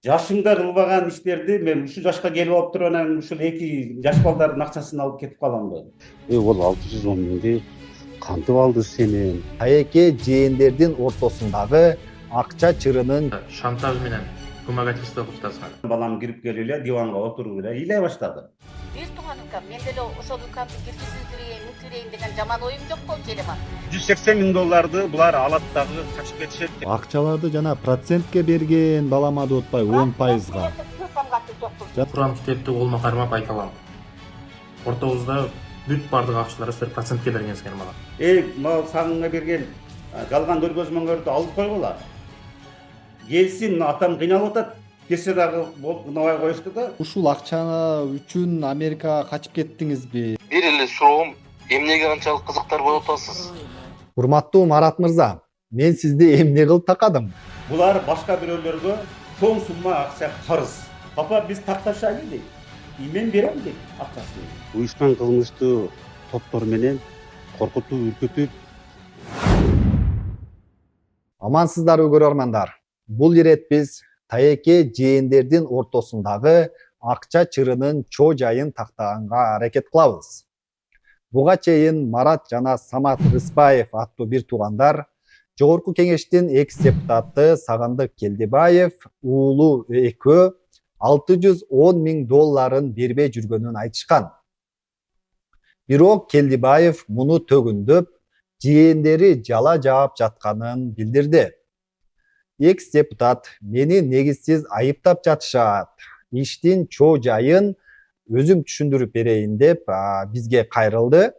Жашыңда кылбаган иштерди мен ушул жашка келип алып туруп анан ушул эки жаш балдардын акчасын алып кетип каламбы? Ол 610 миңди кантип алды сенен? Тайеке жээндердин ортосундагы акча чырынын Шантаж менен вымогательство кылып жатасыңар. Балам кирип келип эле диванга отуруп эле ыйлай баштады. Бир тууганым кам, мен деле ошол укамды киргизип деген жаман оюм жок болчу эле мага. $180 миң булар алат дагы качып кетишет деп. Акчаларды жана процентке берген баламады утпай 10%. Куран китепти колума кармап айта алам. Ортобузда бүт бардык акчаларды силер процентке бергенсиңер мага. Мал сагыңа берген жалган көргөзмөңөрдү алып койгула. Келсин, атам кыйналып атат. Кесе дагы болуп кынабай коюшту да. Ушул акча үчүн Америкага качып кеттиңизби? Бир эле суроом, эмнеге канчалык кызыктар болуп атасыз? урматтуу Марат мырза, мен сизди эмне кылып такадым? Булар башка бирөөлөргө чоң сумма акча карыз. Папа биз такташайлы дейт. Мен берем дейт акчасын. Уюшкан кылмыштуу топтор менен коркутуп, үркүтүп. Амансыздарбы көрөрмандар. Бул ирет биз тайеке жээндердин ортосундагы акча чырынын чоо жайын тактаганга аракет кылабыз. Буга чейин Марат жана Самат Рыспаев аттуу бир туугандар Жогорку кеңештин экс депутаты Сагындык Келдибаев уулу экөө $610 миң бербей жүргөнүн айтышкан. Бирок Келдибаев муну төгүндөп, жээндери жала жаап жатканын билдирди. Экс депутат мени негизсиз айыптап жатышат. Иштин чоо жайын өзүм түшүндүрүп берейин деп бизге кайрылды.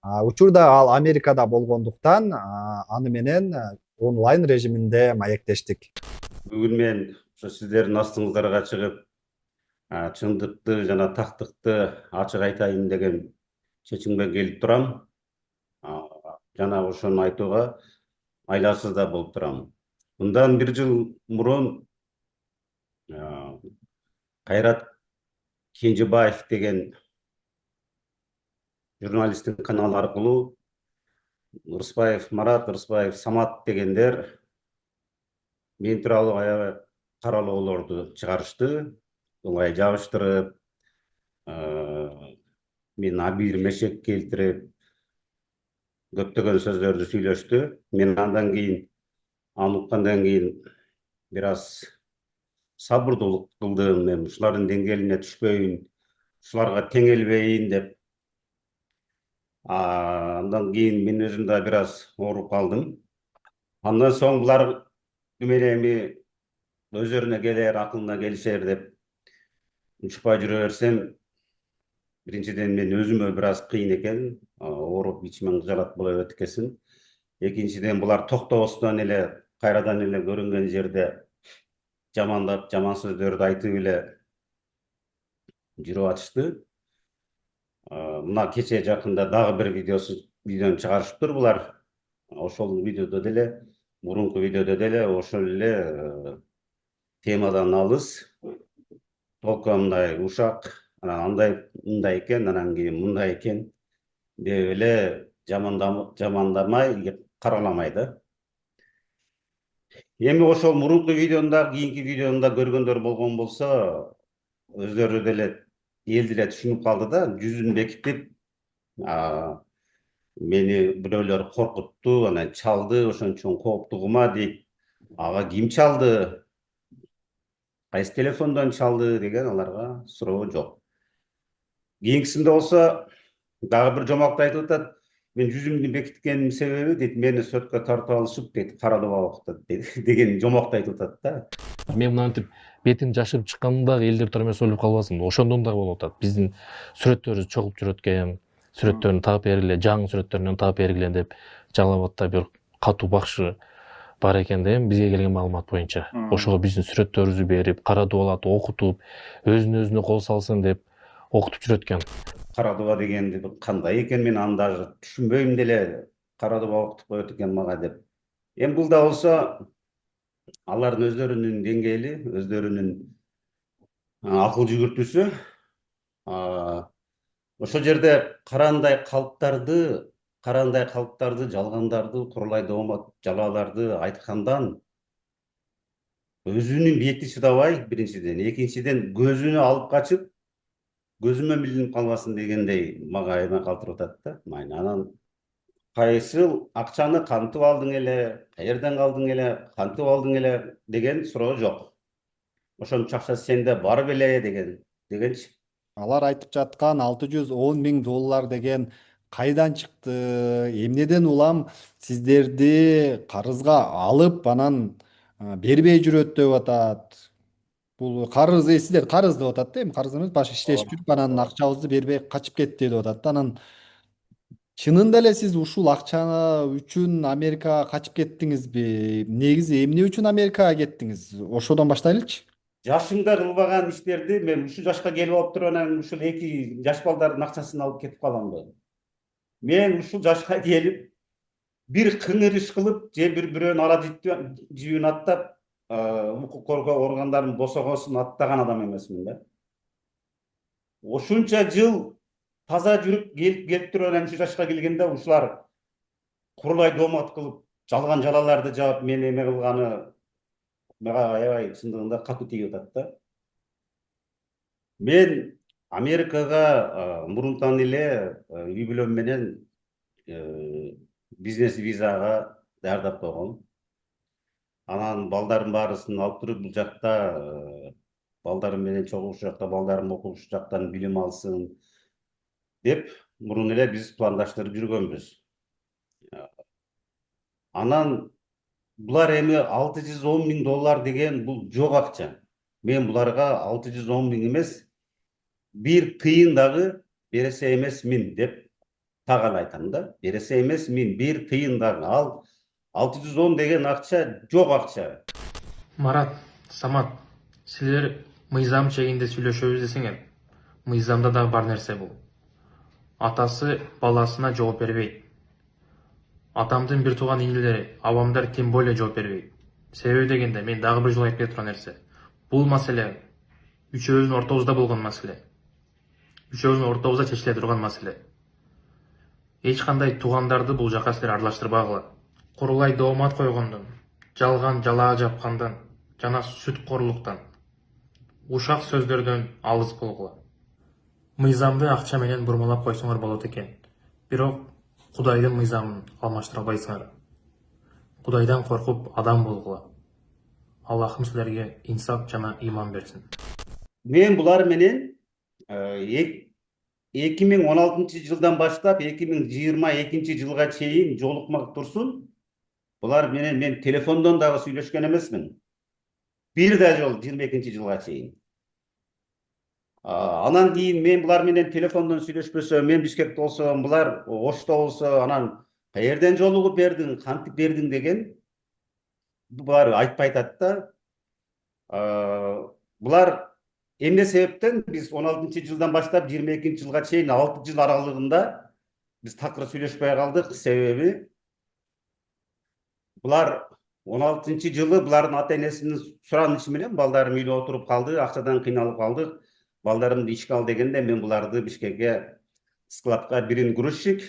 Учурда ал Америкада болгондуктан аны менен онлайн режиминде маектештик. Бүгүн мен ошо сиздердин астыңыздарга чыгып, чындыкты жана тактыкты ачык айтайын деген чечимге келип турам. Жана ошону айтууга айласыз да болуп турам. Мындан 1 жыл мурун Кайрат Кенжебаев деген журналисттин каналы аркылуу Рыспаев Марат, Рыспаев Самат дегендер мен тууралуу аябай каралоолорду чыгарышты. Олай жабыштырып, мен абийир мешек келтирип, көптөгөн сөздөрдү сүйлөштү. Мен андан кийин аны уккандан кийин бир аз сабырдуулук кылдым. Мен ушулардын деңгээлине түшпөйүн, ушуларга теңелбейин деп. Андан кийин мен өзүм да бир аз ооруп калдым. Андан соң булар эми өздөрүнө келер, акылына келишер деп учпай жүрө берсем, биринчиден мен өзүмө бир аз кыйын экен, ооруп ичимен кыжалат боло берет экенсин. Экинчиден булар токтобостон эле кайрадан эле көрүнгөн жерде жамандап, жаман сөздөрдү айтып эле жүрүп атышты. Мына кече жакында дагы бир видеону чыгарышыптыр булар. Ошол видеодо деле, мурунку видеодо деле ошол эле темадан алыс. Толко мындай ушак, анан мындай экен, анан кийин мындай экен деп эле жамандамай, караламай да. Эми ошол мурунку видеону кийинки видеону көргөндөр болгон болсо, өздөрү деле эл деле түшүнүп калды да, жүзүн бекитип, мени бирөөлөр коркутту, анан чалды, ошон үчүн кооптугума дейт. Ага ким чалды? Кайсы телефондон чалды деген аларга суроо жок. Кийинкисинде болсо дагы бир жомокту айтып атат. Мен жүзүмдү бекиткеним себеби дейт, мени сотко тартып алышып дейт, каралып убакта деген жомокту айтып атат да. Мен мынантип бетим жашырып чыкканымда элдер тура эмес ойлоп калбасын. Ошондон да болуп атат. Биздин сүрөттөрүбүз чогулуп жүрөт экен. Сүрөттөрүн таап бергиле, жаңы сүрөттөрүнөн таап бергиле деп Жалал Абадта бир катуу бакшы бар экен да, бизге келген маалымат боюнча. Ошого биздин сүрөттөрүбүздү берип, Карадубалат окутуп, өзүнө кол салсын деп окутуп жүрөт экен. Карадуба дегенди кандай экен, мен аны даже түшүнбөйм деле, Карадуба окутуп коет экен мага деп. Эми бул да болсо алардын өздөрүнүн деңгээли, өздөрүнүн акыл жүгүртүүсү. Ошол жерде карандай калыптарды, жалгандарды, курулай доомат жалааларды айткандан өзүнүн бети чыдабай биринчиден, экинчиден көзүнü алып качып, көзүмөн билинип калбасын дегендей мага эме калтырып атат да. Майны анан кайсыл акчаны кантип алдың эле, каерден алдың эле, кантип алдың эле деген суроо жок. Ошончо акча сенде бар беле дегенчи. Алар айтып жаткан 610 миң доллар деген кайдан чыкты? Эмнеден улам сиздерди карызга алып анан бербей жүрөт деп атат. Бул карыз, сиздер карыз деп атат да, эми карыз эмес, баш иштешип жүрүп анан акчабызды бербей качып кетти деп атат да. Анан чынында эле сиз ушул акча үчүн Америкага качып кеттиңизби? Негизи эмне үчүн Америкага кеттиңиз? Ошодон баштайлычы. Жашымда кылбаган иштерди мен ушул жашка келип алып туруп анан ушул 2 жаш балдардын акчасын алып кетип каламбы? Мен ушул жашка келип бир кыңыр иш кылып же бирөөнүн ара жибин аттап, укук коргоо органдарын босогосун аттаган адам эмесмин да. Ушунча жыл таза жүрүп келип туруп анан ушул жашка келгенде ушулар курулай доомат кылып, жалган жалаларды жаап мени эме кылганы мага аябай чындыгында катуу тийип атат да. Мен Америкага мурунтан эле үй бүлөм менен бизнес визага даярдап койгом. Анан балдардын баарысын алып туруп бул жакта балдарым менен чогуу ушул жакта балдарым окуп ушул жактан билим алсын деп мурун эле биз пландаштырып жүргөнбүз. Анан булар эми 610 миң доллар деген бул жок акча. Мен буларга 610 миң эмес, бир тыйын дагы бересе эмесмин деп таган айтам да. Бересе эмесмин, бир тыйын дагы. Ал 610 деген акча жок акча. Марат, Самат, силер мыйзам чегинде сүйлөшөбүз десеңер, мыйзамда да бар нерсе бул. Атасы баласына жооп бербейт. Атамдын бир тууган инилери, абамдар тем более жооп бербейт. Себеби дегенде мен дагы бир жолу айтып кетип турган нерсе. Бул маселе үчөөбүздүн ортобузда болгон маселе. Үчөөбүздүн ортобузда чечиле турган маселе. Эч кандай туугандарды бул жака силер аралаштырбагыла. Курулай доомат койгондон, жалган жалаа жапкандан жана сүткорлуктан, ушак сөздөрдөн алыс болгула. Мыйзамды акча менен бурмалап койсоңор болот экен. Бирок Кудайдын мыйзамын алмаштыра албайсыңар. Кудайдан коркуп адам болгула. Аллахым силерге инсап жана иман берсин. Мен булар менен 2016 жылдан баштап 2022 жылга чейин жолукмак турсун. Булар менен мен телефондон дагы сүйлөшкөн эмесмин. Бир да жол 22 жылга чейин. Анан кийин мен булар менен телефондон сүйлөшпөсөм, мен Бишкекте болсом, булар Ошто болсо, анан каерден жолугуп бердиң, кантип бердиң деген булар айтпай атат да. Булар эмне себептен биз 16 жылдан баштап 22 жылга чейин 6 жыл аралыгында биз такыр сүйлөшпөй калдык. Себеби булар 16 жылы булардын ата-энесинин суранычы менен балдарым үйдө отуруп калды, акчадан кыйналып калдык. Балдарымды ишке ал дегенде мен буларды Бишкекке складка бирин грузчик,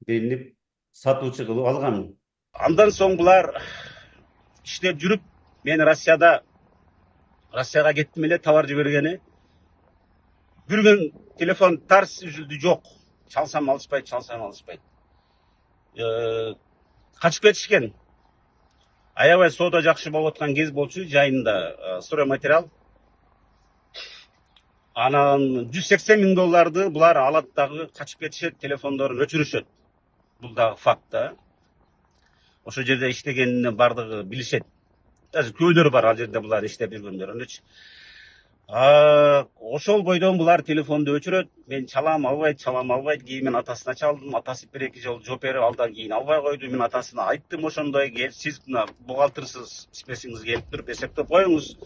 бирин сатуучу кылып алгам. Андан соң булар иштеп жүрүп, мен Россияга кеттим эле товар жибергени. Бир күн телефон тарс үзүлдү, жок. Чалсам алышпайт. Качып кетишкен. Аябай соода жакшы болуп аткан кез болчу, жайында стройматериал. Анан 180 миң долларды булар алат дагы качып кетишет, телефондорун өчүрүшөт. Бул дагы факт да. Ошол жерде иштегенин бардыгы билишет. Даже күйөөлөр бар ал жерде булар иштеп жүргөндөрүнчү. Ошол бойдон булар телефонду өчүрөт. Мен чалам албайт. Кийин мен атасына чалдым. Атасы 1-2 жолу жооп берип, алдан кийин албай койду. Мен атасына айттым ошондой, сиз мына бухгалтерсыз спесиңиз келип туруп эсептеп коюңуз.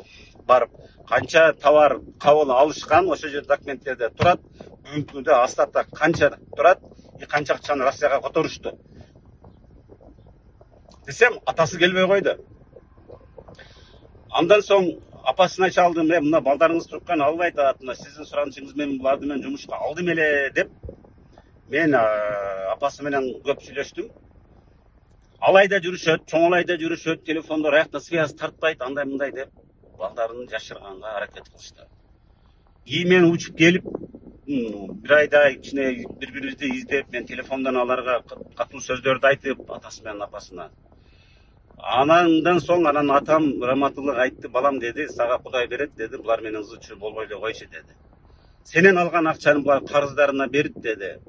Барып канча товар кабыл алышкан, ошол жерде документтерде турат. Бүгүнкү күндө астатта канча турат, канча акчаны Россияга которушту. Десем, атасы келбей койду. Андан соң апасына чалдым, мына балдарыңыз турупкан албайт атат, мына сиздин суранычыңыз менен буларды мен жумушка алдым эле деп. Мен апасы менен көп сүйлөштүм. Алайда жүрүшөт, чоң алайда жүрүшөт, телефондор аякта связь тартпайт, андай мындай деп. балдарын жашырганга аракет кылышты. Кийин мен учуп келип, бир айда ичине бири-бирибизди издеп, мен телефондон аларга катуу сөздөрдү айтып, атасы менен апасына. Андан соң атам Раматуллах айтты, балам деди, сага Кудай берет деди, булар менен ызы-чуу болбой эле койчу деди. Сенен алган акчаны булар карыздарына берит деди.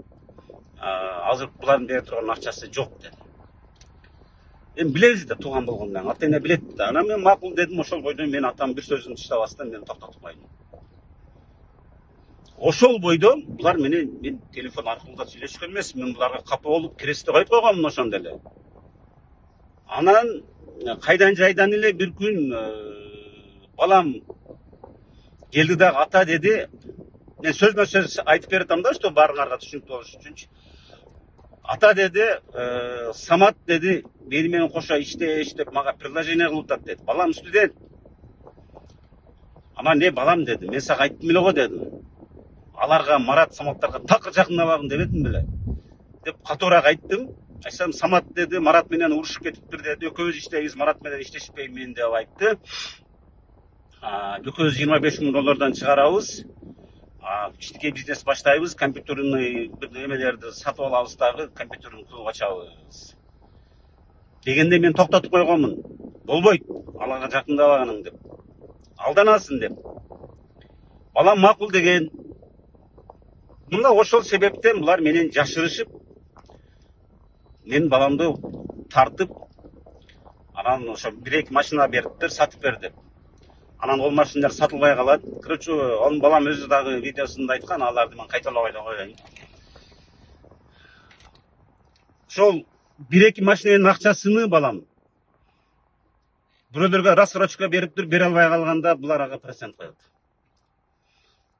Азыр булардын бере турган акчасы жок деди. Эми билебиз да тууган болгондон, ата эне билет да. Анан мен макул дедим, ошол бойдон мен атам бир сөзүн тыштабастан мен токтотуп койдум. Ошол бойдо булар менен мен телефон аркылуу да сүйлөшкөн эмесмин, мен буларга капа болуп киресте коюп койгонмун ошондо эле. Анан кайдан жайдан эле бир күн балам келди дагы, ата деди, мен сөзмө сөз айтып бератам да, что баарыңарга түшүнүктүү болуш үчүнчү. Ата деди, Самат деди, мени менен кошо иштеп мага предложение кылып атат деди. Балам студент. Ама не балам деди, мен сага айттым эле го дедим. Аларга Марат, Саматтарга так жакындабагын дебедим беле. Деп катуураак айттым. Айтсам, Самат деди, Марат менен урушуп кетиптир деди. Экөөбүз иштейбиз, Марат менен иштешпеймин деп айтты. Экөөбүз $25,000 чыгарабыз. Кичинекей бизнес баштайбыз, компьютерный бир эмелерди сатып алабыз дагы, компьютерный клуб ачабыз. Дегенде мен токтотуп койгонмун. Болбойт, аларга жакындабаганың деп. Алданасың деп. Балам макул деген. Мында ошол себептен булар менен жашырышып, мен баламды тартып, анан ошо 1-2 машина бериптир, сатып бер деп. Анан ол машиналар сатылбай калат. Короче, анын балам өзү дагы видеосунда айткан, аларды мен кайталабай да коеюн. Ошол 1-2 машинанын акчасыны балам бирөөлөргө рассрочка бериптир, бере албай калганда булар ага процент коет.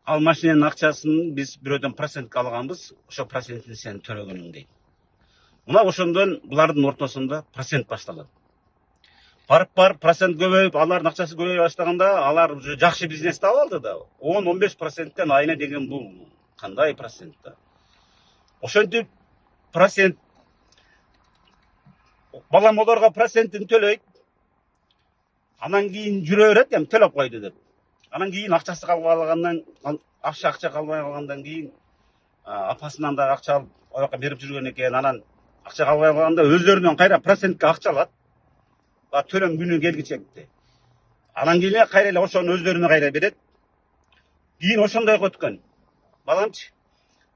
Ал машинанын акчасын биз бирөөдөн процентке алганбыз, ошо процентин сен төлөгөнүң дейт. Мына ошондон булардын ортосунда процент башталат. Барып процент көбөйүп, алардын акчасы көбөйө баштаганда, алар уже жакшы бизнес таап алды да. 10-15%тен айына деген бул кандай процент да? Ошентип процент балам олорго процентин төлөйт. Анан кийин жүрө берет, эми төлөп койду деп. Анан кийин акчасы калбай калгандан, акча калбай калгандан кийин апасынан да акча алып, аяка берип жүргөн экен. Анан акча калбай калганда өздөрүнөн кайра процентке акча алат. Төлөм күнү келгичекти. Анан кийин кайра эле ошону өздөрүнө кайра берет. Кийин ошондой өткөн. Баламчы,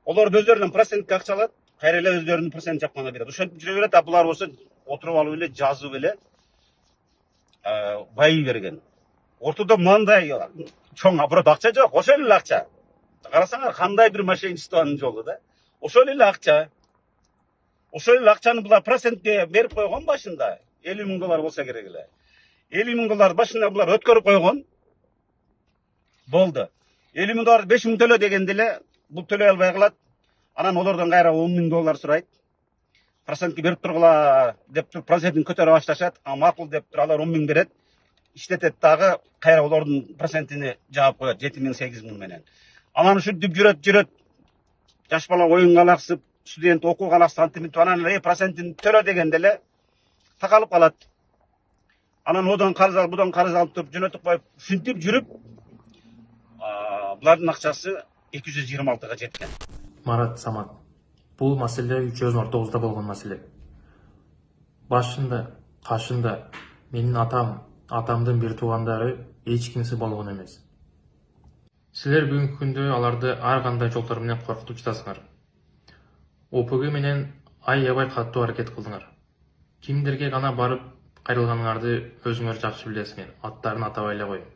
олар өздөрүнөн процентке акча алат, кайра эле өздөрүнүн процент жапкана берет. Ошентип жүрө берет, а булар болсо отуруп алып эле жазып эле байый берген. Ортодо мындай чоң оборот акча жок, ошол эле акча. Карасаңар кандай бир мошенничествонун жолу да. Ошол эле акча. Ошол эле акчаны булар процентке берип койгон башында. $50,000 болса керек эле. $50,000 башында булар өткөрүп койгон. Болду. $50,000 $5,000 төлө дегенде эле бул төлөй албай калат. Анан олордон кайра $10,000 сурайт. Процентке берип тургула деп туруп процентин көтөрө башташат. Макул деп туруп алар 10,000 берет. Иштетет дагы кайра олордун процентини жаап коет 7,000-8,000 менен. Анан ушинтип жүрөт. Жаш бала оюнга алаксып, студент окууга алаксып, анан эле процентин төлө дегенде эле такалып калат. Анан одан карыз алып, будан карыз алып туруп жөнөтүп коюп, ушинтип жүрүп, булардын акчасы 226га жеткен. Марат, Самат, бул маселе үчөөбүздүн ортобузда болгон маселе. Башында, кашында менин атамдын бир туугандары эч кимиси болгон эмес. Силер бүгүнкү күндө аларды ар кандай жолдор менен коркутуп жатасыңар. ОПГ менен аябай катуу аракет кылдыңар. Кимдерге гана барып кайрылганыңарды өзүңөр жакшы билесиңер, аттарын атабай эле коеюн.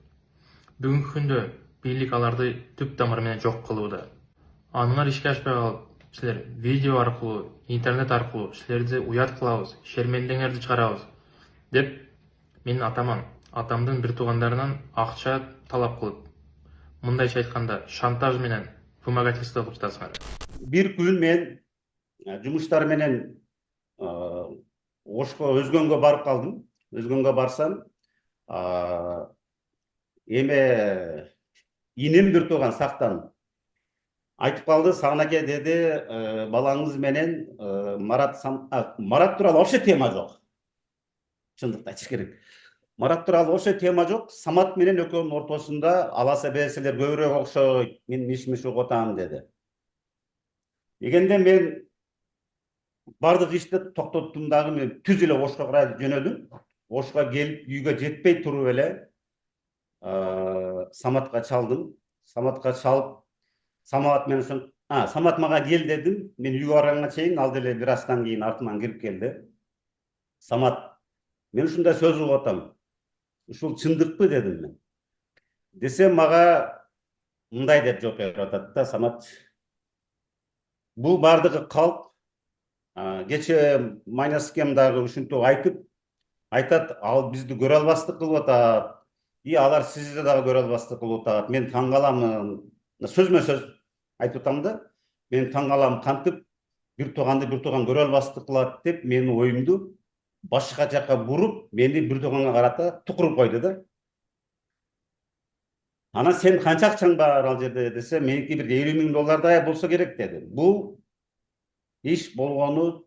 Бүгүнкү күндө бийлик аларды түп тамыры менен жок кылууда. Аныңар ишке ашпай калып, силер видео аркылуу, интернет аркылуу силерди уят кылабыз, шермендеңерди чыгарабыз деп менин атамдын бир туугандарынан акча талап кылып, мындайча айтканда шантаж менен вымогательство кылып жатасыңар. Бир күн мен жумуштар менен Ошко Өзгөнгө барып калдым. Өзгөнгө барсам, эме инем бир тууган Сактан айтып калды, Сагынаке деди, балаңыз менен Марат тууралуу вообще тема жок. Чындыкты айтыш керек. Марат тууралуу ошо тема жок. Самат менен экөөнүн ортосунда аласа берселер көбүрөөк окшойт. Мен миш угуп атам деди. Дегенде мен бардык ишти токтоттум дагы мен түз эле Ошко карай жөнөдүм. Ошко келип үйгө жетпей туруп эле Саматка чалдым. Саматка чалып, Самат мен ошон Самат мага кел дедим. Мен үйгө барганга чейин ал деле бир аздан кийин артыман кирип келди. Самат, мен ушундай сөз угуп атам. Ушул чындыкпы дедим мен. Десем мага мындай деп жооп берип атат да Самат. Бул бардыгы калп. Кече Майнаскем дагы ушинтип айтат, ал бизди көрө албастык кылып атат. Алар сизди дагы көрө албастык кылып атат. Мен таң калам. Сөзмө сөз айтып атам да. Мен таң калам, кантип бир тууганды бир тууган көрө албастык кылат деп менин оюмду башка жака буруп, мени бир тууганга карата тукуруп койду да. Анан сен канча акчаң бар ал жерде десе, меники бир $50,000 болсо керек деди. Бул иш болгону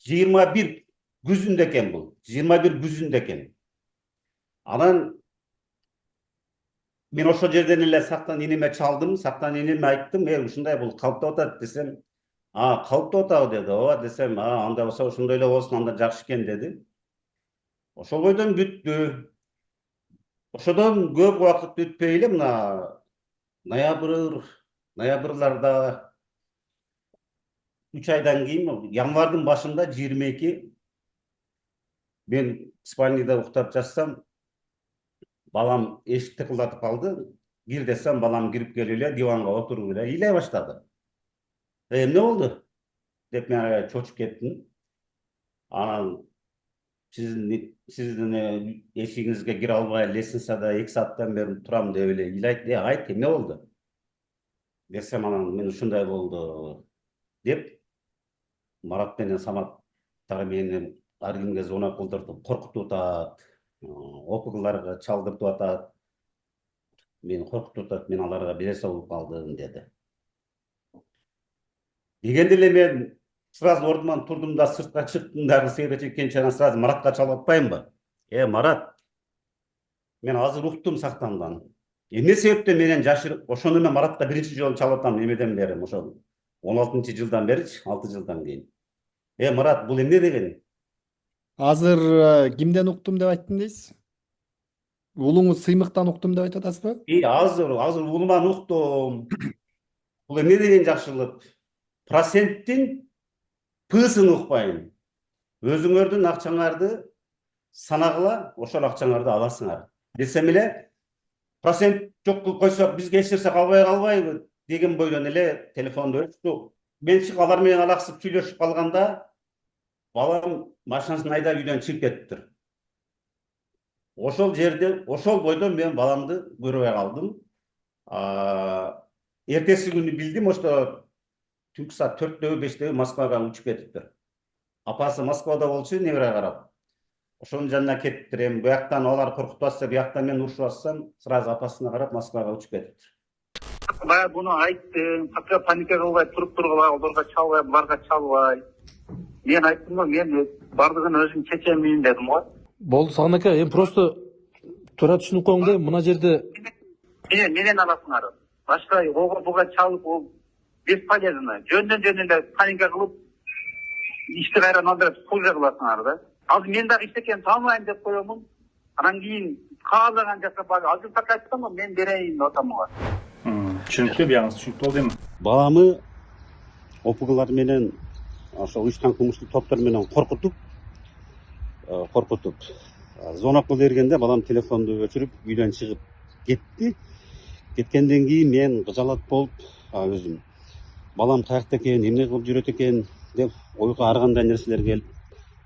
21 күзүндө экен бул. 21 күзүндө экен. Анан мен ошол жерден эле сактан инеме чалдым, сактан инеме айттым, ушундай бул калыптап атат десем, калыптап атабы деди. Ооба десем, анда болсо ошондой эле болсун, анда жакшы экен деди. Ошол бойдон бүттү. Ошодон көп убакыт өтпөй эле мына ноябрларда 3 айдан кийин январдын башында 22 мен спальныйда уктап жатсам, балам эшикти тыкылдатып калды. Кир десем, балам кирип келип эле диванга отуруп эле ыйлай баштады. Эмне болду деп мен чочуп кеттим. Анан сиздин эшигиңизге кире албай лестницада 2 сааттан бери турам деп эле ыйлайт. Айт, эмне болду десем, анан мен ушундай болду деп Марат менен Самат дагы мени ар кимге звонок кылдыртып коркутуп атат. Окугаларга чалдыртып атат. Мени коркутуп атат, мен аларга бересе болуп калдым деди. Дегенде эле мен сразу ордуман турдум да сыртка чыктым дагы сыйра чеккенче анан сразу Маратка чалып атпаймынбы? Марат, мен азыр уктум сактандан. Эмне себептен менен жашырып, ошону мен Маратка биринчи жолу чалып атам эмеден бери, ошол 16-жылдан беричи, 6 жылдан кийин. Марат, бул эмне деген? Азыр кимден уктум деп айттым дейсиз? Уулуңуз Сыймыктан уктум деп айтып атасызбы? Азыр уулуман уктум. Бул эмне деген жакшылык? Проценттин пысын укпайм. Өзүңөрдүн акчаңарды санагыла, ошол акчаңарды аласыңар. Десем эле, процент жок кылып койсок, бизге эч нерсе калбайбы деген бойдон эле телефонду өчтү. Мен чыгып алар менен алаксып сүйлөшүп калганда, балам машинасын айдап үйдөн чыгып кетиптир. Ошол жерде, ошол бойдон мен баламды көрбөй калдым. Эртеси күнү билдим, ошто түнкү саат 4-5 Москвага учуп кетиптир. Апасы Москвада болчу, небере карап. Ошонун жанына кетиптир. Буяктан алар коркутуп атса, буяктан мен урушуп атсам, сразу апасына карап Москвага учуп кетиптир. Бая буну айттым, паника кылбай, туруп-туруп аларга чалбай, буларга чалбай. Мен айттым го, мен бардыгын өзүм чечемин дедим го. Болду Сагын ака, просто туура түшүнүп коюң да, мына жерде Менен аласыңар. Башка ого буга чалып, ол бесполезно. Жөндөн эле паника кылып, ишти кайра алдырып сулжа кыласыңар да. Азыр мен дагы иштекени таамайын деп коемун. Анан кийин каалаган жакка барып, азыр так айттым го, мен берейин деп атам го. Түшүнүктүү, бияңыз түшүнүктүү болду эми. Баламы опугалар менен ошол учтан кумуштуу топтор менен коркутуп звонок кылып бергенде балам телефонду өчүрүп үйдөн чыгып кетти. Кеткенден кийин мен кыжалат болуп өзүм балам каякта экен, эмне кылып жүрөт экен деп ойго ар кандай нерселер келип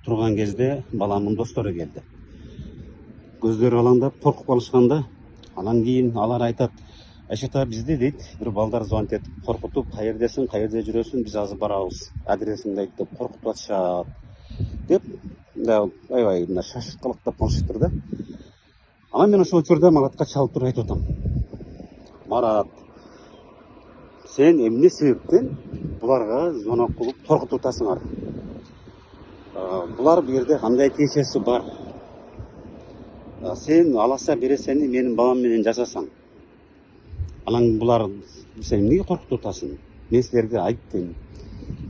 турган кезде баламдын достору келди. Көздөрү алаңдап коркуп калышканда, анан кийин алар айтат, Айшата бизди дейт, бир балдар звонок этип коркутуп, каердесиң, каерде жүрөсүң, биз азыр барабыз, адресиңди айт деп коркутуп атышат деп, аябай мына шашкылыктап калышыптыр да. Анан мен ошол учурда Маратка чалып туруп айтып атам. Марат, сен эмне себептен буларга звонок кылып коркутуп атасыңар? Булар бу жерде кандай тиешеси бар? Sen аласа бересени менин балам менен жашасаң. Анан булар сени эмнеге коркутуп атасың? Мен силерге айттым.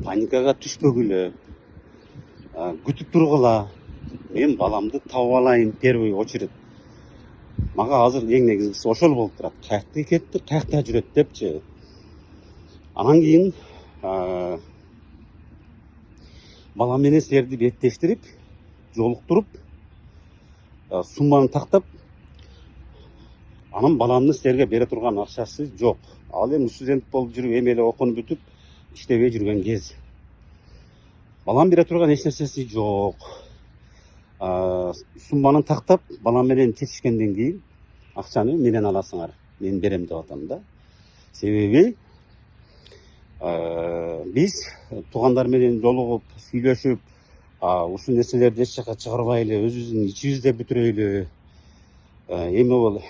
Паникага түшпөгүлө. Күтүп тургула. Мен баламды таап алайын первый очередь. Мага азыр эң негизгиси ошол болуп турат. Каякта кетти, каякта жүрөт депчи. Анан кийин балам менен силерди беттештирип, жолуктуруп, сумманы тактап, анан баламды силерге бере турган акчасы жок. Ал эми студент болуп жүрүп, эми эле окунуп бүтүп, иштебей жүргөн кез. Балам бере турган эч нерсеси жок. Сумманы тактап, балам менен чечишкенден кийин акчаны менен аласыңар. Мен берем деп атам да. Себеби биз туугандар менен жолугуп, сүйлөшүп, ушул нерселерди эч жака чыгарбайлы, өзүбүздүн ичибизде бүтүрөйлү. Эми бул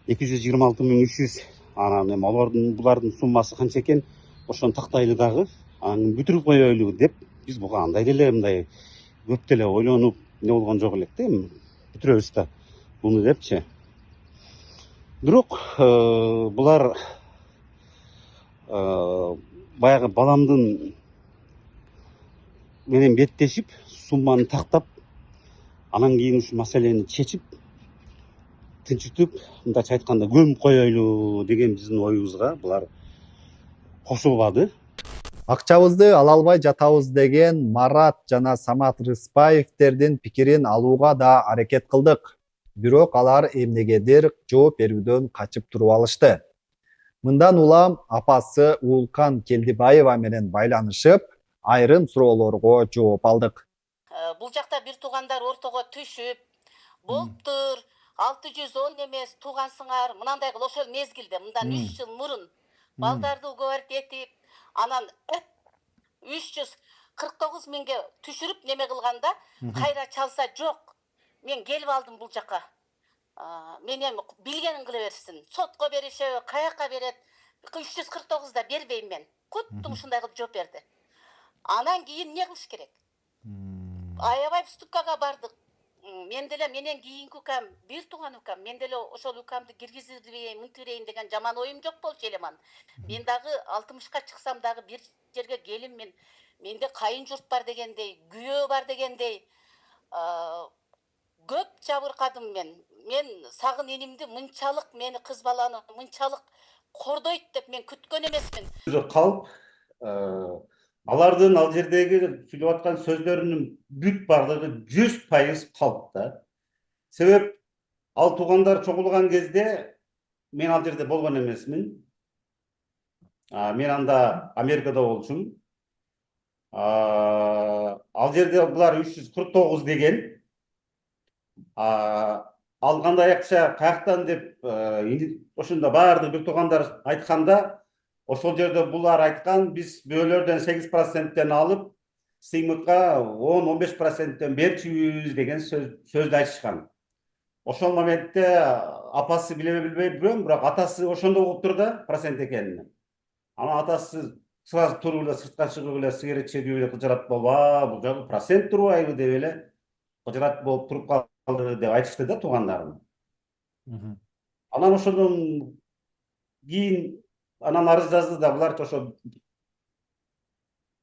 226.300 анан эми булардын суммасы канча экен, ошону тактайлы дагы, анан бүтүрүп коелу деп биз буга андай деле мындай көп деле ойлонуп не болгон жок элек да, эми бүтүрөбүз да муну депчи. Бирок булар баягы баламдын менен беттешип, сумманы тактап, анан кийин ушул маселени чечип, тынчытып, мындайча айтканда көмүп коелу деген биздин оюбузга булар кошулбады. Акчабызды ала албай жатабыз деген Марат жана Самат Рыспаевтердин пикирин алууга да аракет кылдык. Бирок алар эмнегедир жооп берүүдөн качып туруп алышты. Мындан улам апасы Уулкан Келдибаева менен байланышып, айрым суроолорго жооп алдык. Бул жакта бир туугандар ортого түшүп, болуптур, 610 эмес туугансыңар, мынандай кыл ошол мезгилде, мындан 3 жыл мурун балдарды уговорить этип, анан 349 миңге түшүрүп неме кылганда, кайра чалса жок. Мен келип алдым бул жака. Мен эми билгенин кыла берсин. Сотко беришеби, каяка берет? 349 да бербейм мен. Куттум ушундай кылып жооп берди. Анан кийин не кылыш керек? Аябай ступкага бардык. Мен деле менен кийинки укам, бир тууган укам, мен деле ошол укамды киргизирбейин, мынтирейин деген жаман оюм жок болчу элеман. Мен дагы 60ка чыксам дагы бир жерге келиммин. Менде кайын журт бар дегендей, күйөө бар дегендей, көп жабыркадым мен. Мен сагын энимди мынчалык, мени кыз баланы мынчалык кордойт деп мен күткөн эмесмин. Калп, алардын ал жердеги сүйлөп аткан сөздөрүнүн бүт бардыгы 100% калп да. Себеп ал туугандар чогулган кезде мен ал жерде болгон эмесмин. Мен анда Америкада болчумун. Ал жерде булар 349 деген. Ал кандай акча каяктан деп ошондо баардык бир туугандар айтканда, ошол жерде булар айткан, биз бөөлөрдөн 8%тен алып, сыймыкка 10-15%тен берчүбүз деген сөздү айтышкан. Ошол моментте апасы билбей билбейм, бирок атасы ошондо угуп тур да процент экенин. Анан атасы сразу туруп эле сыртка чыгып эле сигарет чегип эле кыжырат болуп, бул жагы процент турбайбы деп эле кыжырат болуп туруп калды деп айтышты да туугандарым. Анан ошондон кийин анан арыз жазды да, булар ошо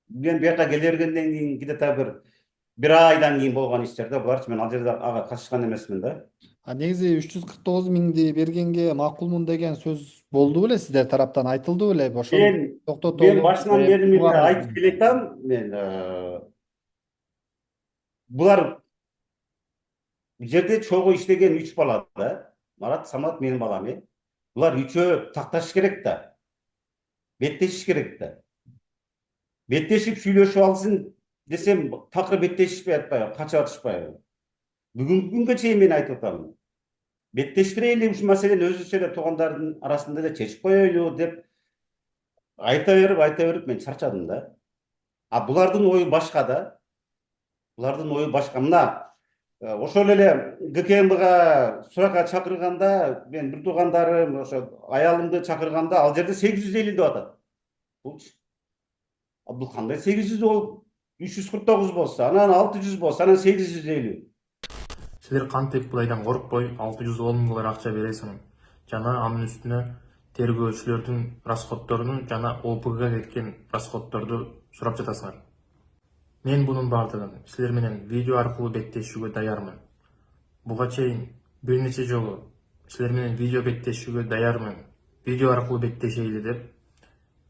мен бияка келе бергенден кийин где-то бир айдан кийин болгон иштер да, буларчы мен ал жерде ага катышкан эмесмин да. Негизи 349 миңди бергенге макулмун деген сөз болду беле, сиздер тараптан айтылды беле? Ошол Мен башынан бери эле айтып келатам, мен булар жерде чогуу иштеген 3 бала да, Марат, Самат, менин балам. Булар үчөө такташ керек да. Беттешиш керек да. Беттешип сүйлөшүп алсын десем, такыр беттешишпей атпайбы, качып атышпайбы. Бүгүнкү күнгө чейин мен айтып атам. Беттештирели, ушул маселени өзүбүзчө эле туугандардын арасында эле чечип коелу деп айта берип мен чарчадым да. Булардын ою башка да. Булардын ою башка. Мына ошол эле ГКМБга суракка чакырганда, мен бир туугандарым, ошо аялымды чакырганда, ал жерде 850 деп атат. Бул кандай 800 болуп, 349 болсо, анан 600 болсо, анан 850. Силер кантип Кудайдан коркпой 610 миң доллар акча бересиң жана анын үстүнө тергөөчүлөрдүн расходдорунун жана ОПГга кеткен расходдорду сурап жатасыңар. Мен бунун бардыгын силер менен видео аркылуу беттешүүгө даярмын. Буга чейин бир нече жолу силер менен видео беттешүүгө даярмын, видео аркылуу беттешейли деп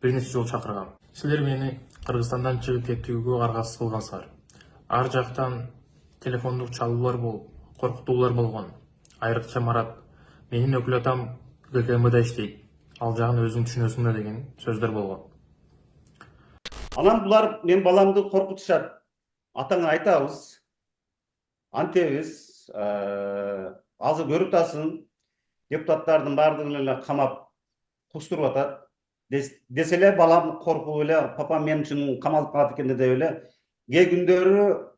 бир нече жолу чакыргам. Силер мени Кыргызстандан чыгып кетүүгө аргасыз кылгансыңар. Ар жактан телефондук чалуулар болуп, коркутуулар болгон. Айрыкча Марат, менин өкүл атам ГКМда иштейт. Ал жагын өзүң түшүнөсүң да деген сөздөр болгон. Анан булар мен баламды коркутушат. Атаңа айтабыз. Антебиз, азыр көрүп атасың, депутаттардын бардыгын эле камап кустуруп атат. Деселе балам коркуп эле, папам мен үчүн камалып калат экен деп эле. Кээ күндөрү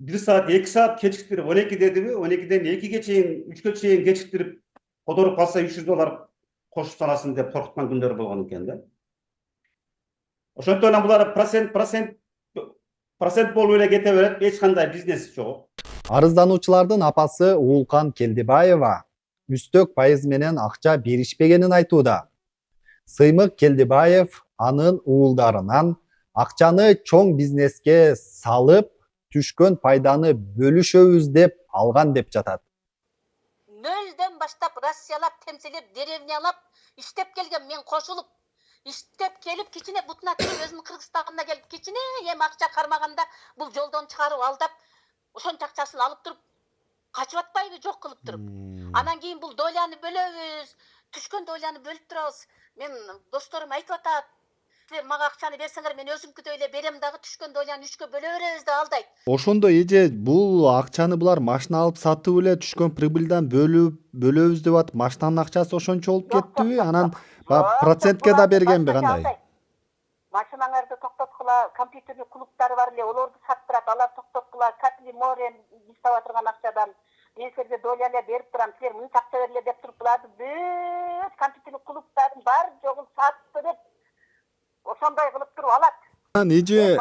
1 саат, 2 саат кечиктирип, 12 дедиби, 12ден 2ге чейин, 3кө чейин кечиктирип, которуп калса 300 доллар кошуп санасын деп коркуткан күндөр болгон экен да. Ошондон булар процент болуп эле кете берет, эч кандай бизнес жок. Арыздануучулардын апасы Уулкан Келдибаева үстөк пайыз менен акча беришпегенин айтууда. Сыймык Келдибаев анын уулдарынан акчаны чоң бизнеске салып, түшкөн пайданы бөлүшөбүз деп алган деп жатат. Нөлдөн баштап Россиялап, темселеп, деревнялап иштеп келген, мен кошулуп иштеп келип, кичине бутуна кирип, өзүм Кыргызстанга келип, кичине акча кармаганда бул жолдон чыгарып алдап, ошончо акчасын алып туруп, качып атпайбы, жок кылып туруп. Анан кийин бул доляны бөлөбүз, түшкөн доляны бөлүп турабыз. Мен досторум айтып атат, силер мага акчаны берсеңер, мен өзүмкүдөй эле берем дагы, түшкөн доляны 3кө бөлө беребиз деп алдайт. Ошондо эже бул акчаны булар машина алып сатып эле түшкөн прибыльдан бөлөбүз деп атып, машинанын акчасы ошончо болуп кеттиби? Анан процентке да бергенби кандай? Машинаңарды токтоткула, компьютерный клубтары бар эле, олорду саттырат, алар токтоткула, Капли море иштеп атырган акчадан мен силерге доля эле берип турам, силер мынча акча бергиле деп туруп, буларды бүт компьютерный клубтардын баары жогун саттырып, ошондой кылып туруп алат. Эже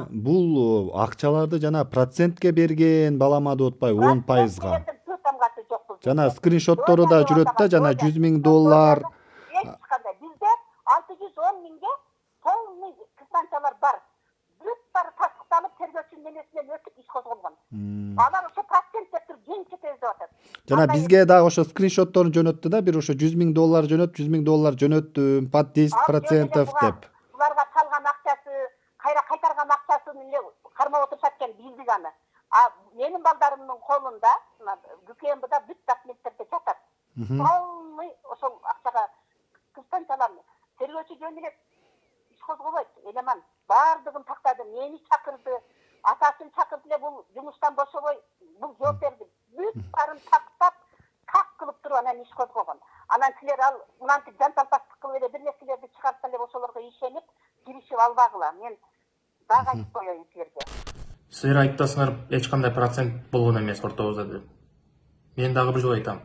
бул акчаларды жана процентке берген балама деп атпайбы, 10%га. Жана скриншоттору да жүрөт да, жана 100 миң доллар. Бизде 610 миңге полный кызманчалар бар. Бүт баары тастыкталып, тергөөчүнүн эмесинен өтүп иш козголгон. Алар ошо процент деп туруп кеңче тездеп атат. Жана бизге дагы ошо скриншотторун жөнөттү да, бир ошо 100 миң доллар жөнөт, 100 миң доллар жөнөттүм, под 10% деп. Буларга салган акчасы, кайра кайтарган акчасын эле кармап отурушат экен, билдик аны. Менин балдарымдын колунда, ГКМБда бүт документтерде жатат. Полный ошол акчага кызманчалар, тергөөчү жөн эле иш козгобойт, элеман баардыгын тактады, мени чакырды, атасын чакырды эле, бул жумуштан бошобой, бул жооп берди. Бүт баарын тактап, так кылып туруп анан иш козгогон. Анан силер ал мынантип жанталпастык кылып эле бир нерселерди чыгарып эле ошолорго ишенип, киришип албагыла. Мен дагы айтып коеюн силерге. Силер айтасыңар, эч кандай процент болгон эмес ортобузда деп. Мен дагы бир жолу айтам.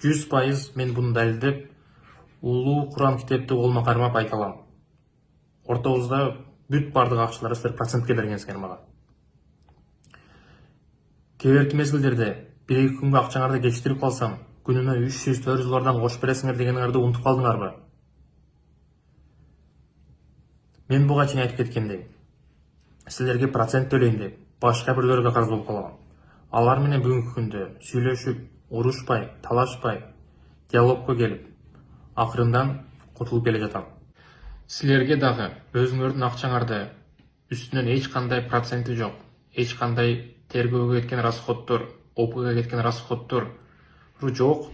100% мен буну далилдеп, улуу Куран китепти колума кармап айта алам. Ортобузда бүт бардык акчаларды силер процентке бергенсиңер мага. Кээ бирки мезгилдерде 1-2 күнгө акчаңарды кечиктирип калсам, күнүнө 300-400 доллардан кошуп бересиңер дегениңерди унутуп калдыңарбы? Мен буга чейин айтып кеткендей, силерге процент төлөйүн деп башка бирлөргө карыз болуп калгам. Алар менен бүгүнкү күндө сүйлөшүп, урушпай, талашпай, диалогко келип, акырындан кутулуп келе жатам. Силерге дагы өзүңөрдүн акчаңарды үстүнөн эч кандай проценти жок, эч кандай тергөөгө кеткен расходдор, ОПГга кеткен расходдор жок.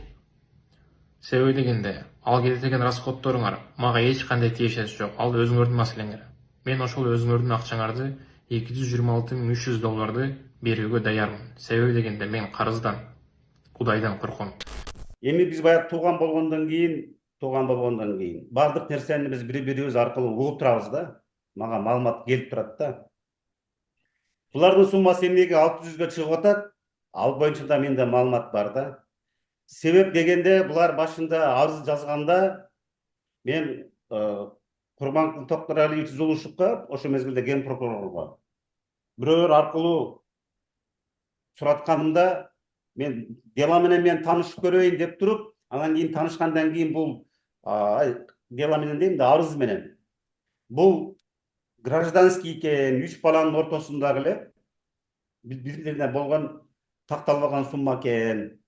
Себеби дегенде, ал кеткен расходторуңар мага эч кандай тиешеси жок. Ал өзүңөрдүн маселеңер. Мен ошол өзүңөрдүн акчаңарды 226.300 долларды берүүгө даярмын. Себеби дегенде мен карыздан, Кудайдан корком. Эми биз баягы тууган болгондон кийин бардык нерсени биз бири-бирибиз аркылуу угуп турабыз да. Мага маалымат келип турат да. Булардын суммасы эмнеге 600га чыгып атат? Ал боюнча да менде маалымат бар да. Себеп дегенде булар башында арыз жазганда мен Курманкул Токтуралиевич Зулушевка, ошол мезгилде ген прокурорго бирөөр аркылуу суратканымда мен дела менен мен таанышып көрөйүн деп туруп, анан кийин таанышкандан кийин бул дела менен дейм да, арыз менен. Бул гражданский экен, 3 баланын ортосундагы эле биздерде болгон такталбаган сумма экен.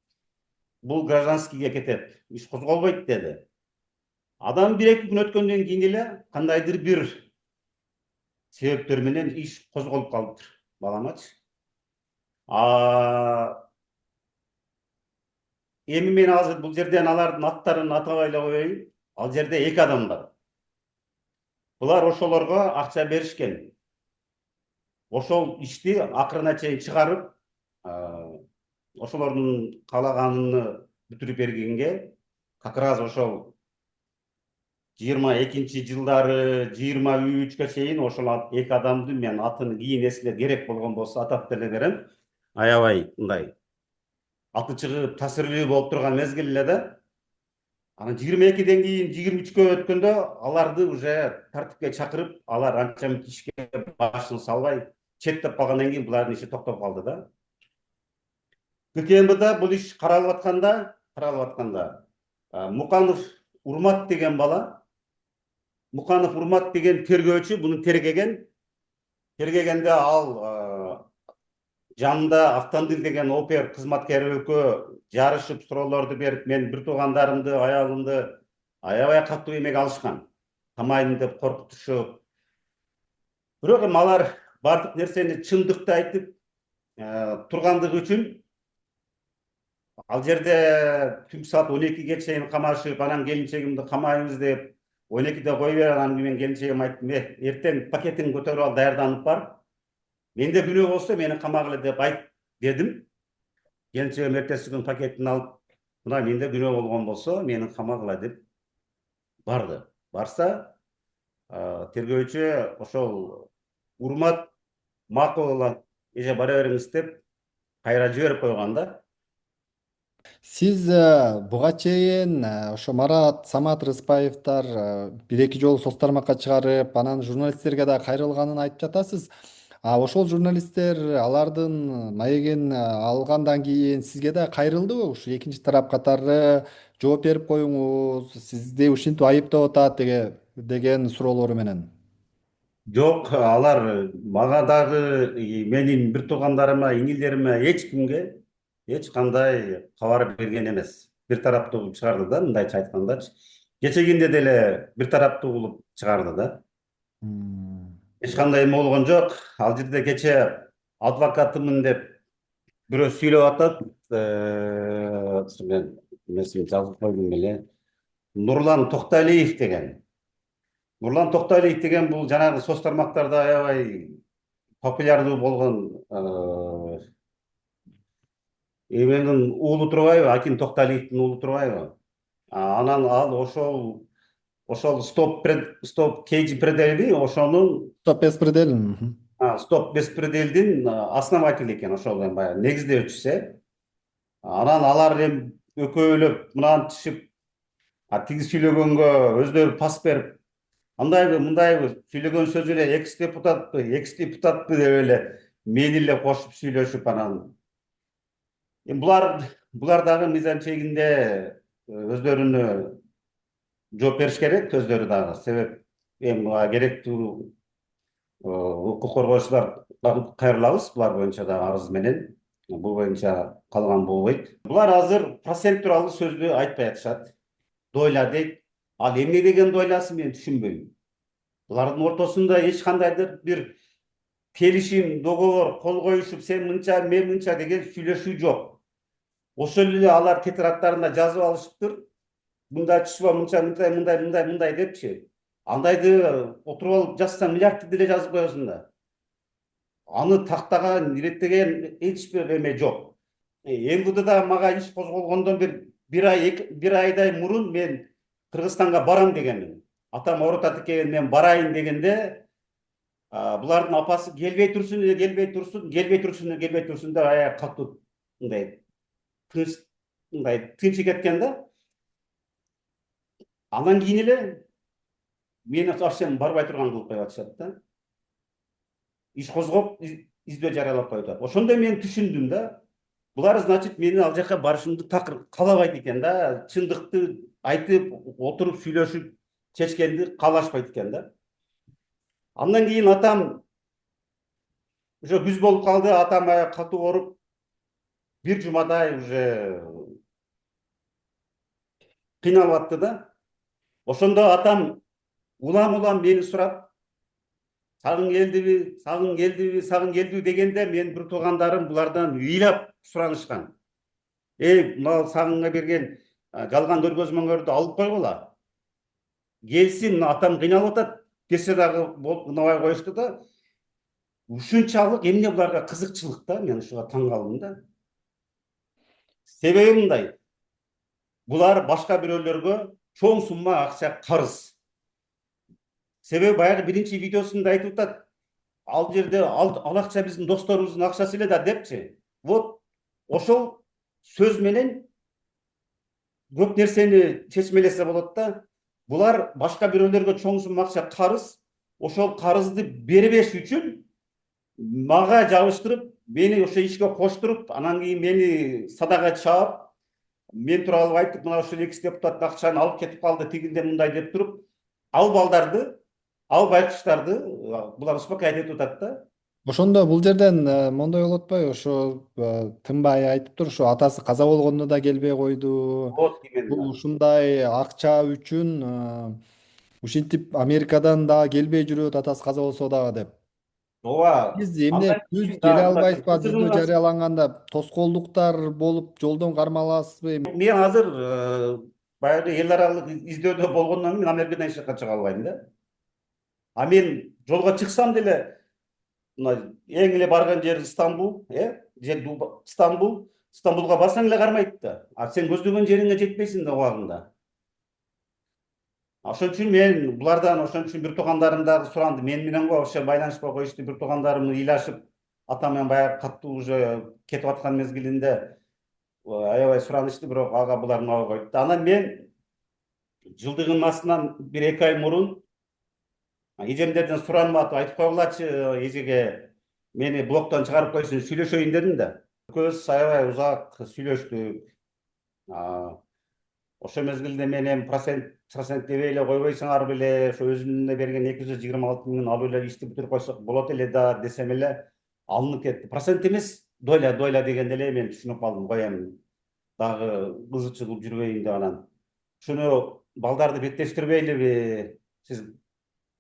Бул гражданскийге кетет, иш козголбойт деди. Адам 1-2 күн өткөндөн кийин эле кандайдыр бир себептер менен иш козголуп калыптыр баламачы. Эми мен азыр бул жерден алардын аттарын атабай эле коеюн. Ал жерде 2 адам бар. Булар ошолорго акча беришкен. Ошол ишти акырына чейин чыгарып, ошолордун каалаганын бүтүрүп бергенге как раз ошол 22-жылдары 23-кө чейин ошол 2 адамды мен атын кийин эсине керек болгон болсо атап деле берем. Аябай мындай аты чыгып таасирлүү болуп турган мезгил эле да. Анан 22ден кийин 23кө өткөндө аларды уже тартипке чакырып, алар анча мынча ишке башын салбай четтеп калгандан кийин булардын иши токтоп калды да. ККМБда бул иш каралып атканда Муканов Урмат деген бала, Муканов Урмат деген тергөөчү буну тергегенде ал жанында Автандыр деген опер кызматкери экөө жарышып суроолорду берип, мен бир туугандарымды, аялымды аябай катуу эмеге алышкан. Тамайын деп коркутушуп. Бирок эми алар бардык нерсени чындыкты айтып тургандыгы үчүн ал жерде түнкү саат 12ге чейин камашып, анан келинчегимди камайбыз деп 12де кой бер, анан мен келинчегиме айттым, эртең пакетиңди көтөрүп ал, даярданып бар. Менде күнөө болсо мени камагыла деп айт дедим. Келинчегим эртеси күн пакетин алып, мына менде күнөө болгон болсо мени камагыла деп барды. Барса, тергөөчү ошол Урмат макул эже бара бериңиз деп кайра жиберип койгон да. Сиз буга чейин ошо Марат, Самат Рыспаевтар 1-2 жолу соц тармакка чыгарып, анан журналисттерге да кайрылганын айтып жатасыз. Ошол журналисттер алардын маегин алгандан кийин сизге да кайрылдыбы? Ушу экинчи тарап катары жооп берип коюңуз, сизди ушинтип айыптап атат деген суроолору менен. Жок, алар мага дагы, менин бир туугандарыма, иңилдериме, эч кимге эч кандай кабар берген эмес. Бир тараптуу чыгарды да, мындайча айткандачы. Кечегинде деле бир тараптуу кылып чыгарды да. Эч кандай эме болгон жок. Ал жерде кече адвокатымын деп бирөө сүйлөп атат. Мен эмесин жазып койдум эле. Нурлан Токталиев деген. Нурлан Токталиев деген бул жанагы соц тармактарда аябай популярдуу болгон эменин уулу турбайбы, Акин Токталиевдин уулу турбайбы? Анан ал ошол стоп кейджи пределби, ошонун Стоп беспредел. стоп беспределдин основатели экен, ошол эми баягы негиздөөчүсү. Анан алар эми экөөлөп мынантышып, тиги сүйлөгөнгө өздөрү пас берип, андайбы мындайбы сүйлөгөн сөзү эле экс депутатпы деп эле мени эле кошуп сүйлөшүп, анан булар дагы мыйзам чегинде өздөрүнө жооп бериш керек, өздөрү дагы. Себеп эми керектүү укук коргоочулар кайрылабыз булар боюнча дагы арыз менен. Бул боюнча калган болбойт. Булар азыр процент тууралуу сөздү айтпай атышат. Дойла дейт. Ал эмне деген дойласын мен түшүнбөйм. Булардын ортосунда эч кандайдыр бир келишим, договор кол коюшуп, сен мынча, мен мынча деген сүйлөшүү жок. Ошол эле алар тетрадтарында жазып алышыптыр. Мындай түшүп, мындай депчи. Андайды отуруп алып жазсаң миллиардты деле жазып коесуң да. Аны тактаган, иреттеген эч бир эме жок. МВДда мага иш козголгондон бир айдай мурун мен Кыргызстанга барам дегенмин. Атам оорутат экен, мен барайын дегенде, булардын апасы келбей турсун деп аяк катуу мындай тынчы кеткен да. Андан кийин эле мени совсем барбай турган кылып коюп атышат да. Иш козгоп, издөө жарыялап коюп атат. Ошондо мен түшүндүм да. Булар, значит, менин ал жака барышымды такыр каалабайт экен да. Чындыкты айтып, отуруп сүйлөшүп чечкенди каалашпайт экен да. Андан кийин атам уже күз болуп калды, атам аяк катуу ооруп, бир жумадай уже кыйналып атты да. Ошондо атам улам мени сурап, сагың келдиби дегенде, менин бир туугандарым булардан ыйлап суранышкан. Мына сагыңга берген жалган көргөзмөңөрдү алып койгула. Келсин, мына атам кыйналып атат, берсе дагы болуп унабай коюшту да. Ушунчалык эмне буларга кызыкчылык да, мен ушуга таң калдым да. Себеби мындай, булар башка бирөөлөргө чоң сумма акча карыз. Себеби баягы биринчи видеосунда айтып атат, ал жерде ал акча биздин досторубуздун акчасы эле да депчи. Вот ошол сөз менен көп нерсени чечмелесе болот да. Булар башка бирөөлөргө чоң сумма акча карыз, ошол карызды бербеш үчүн мага жабыштырып, мени ошо ишке коштуруп, анан кийин мени садага чаап, мен тууралуу айтып, мына ушул экс депутат акчаны алып кетип калды, тигинде мындай деп туруп, ал балдарды, ал байкуштарды булар успокаивать этип атат да. Ошондо бул жерден мондой болуп атпайбы? Ошо тынбай айтыптыр, ушу атасы каза болгондо да келбей койду. Вот Бул именно. ушундай акча үчүн ушинтип Америкадан дагы келбей жүрөт, атасы каза болсо дагы деп. Ооба. Сиз эмне Андан түз кийин келе дагы албайсызбы? Жүзүү кызыгыңыз, жарыяланганда тоскоолдуктар болуп жолдон кармаласызбы? мен азыр баягы эл аралык издөөдө болгондон кийин мен Америкадан эч жакка чыга албайм да. А мен жолго чыксам деле, мына эң эле барган жери Стамбул, Стамбулга барсаң эле кармайт да. А сен көздөгөн жериңе жетпейсиң да убагында. Ошон үчүн мен булардан, ошон үчүн бир туугандарым дагы суранды. Мен менен го ошо байланышпай коюшту, бир туугандарым ыйлашып, атам менен баягы катуу уже кетип аткан мезгилинде аябай суранышты, бирок ага булар унабай коюпту. Анан мен жылдыгынын астынан бир 2 ай мурун эжемдерден суранып атып, айтып койгулачы эжеге, мени блоктон чыгарып койсун, сүйлөшөйүн дедим да. Экөөбүз аябай узак сүйлөштүк. Ошол мезгилде мен эми процент дебей эле койбойсуңар беле, ошо өзүнө берген 226 миң алып эле ишти бүтүрүп койсок болот эле да десем эле алынып кетти. Процент эмес, доля дегенде эле мен түшүнүп калдым, кой эми дагы кызычы кылып жүрбөйүн деп анан. Ушуну балдарды беттештирбейлиби, сиз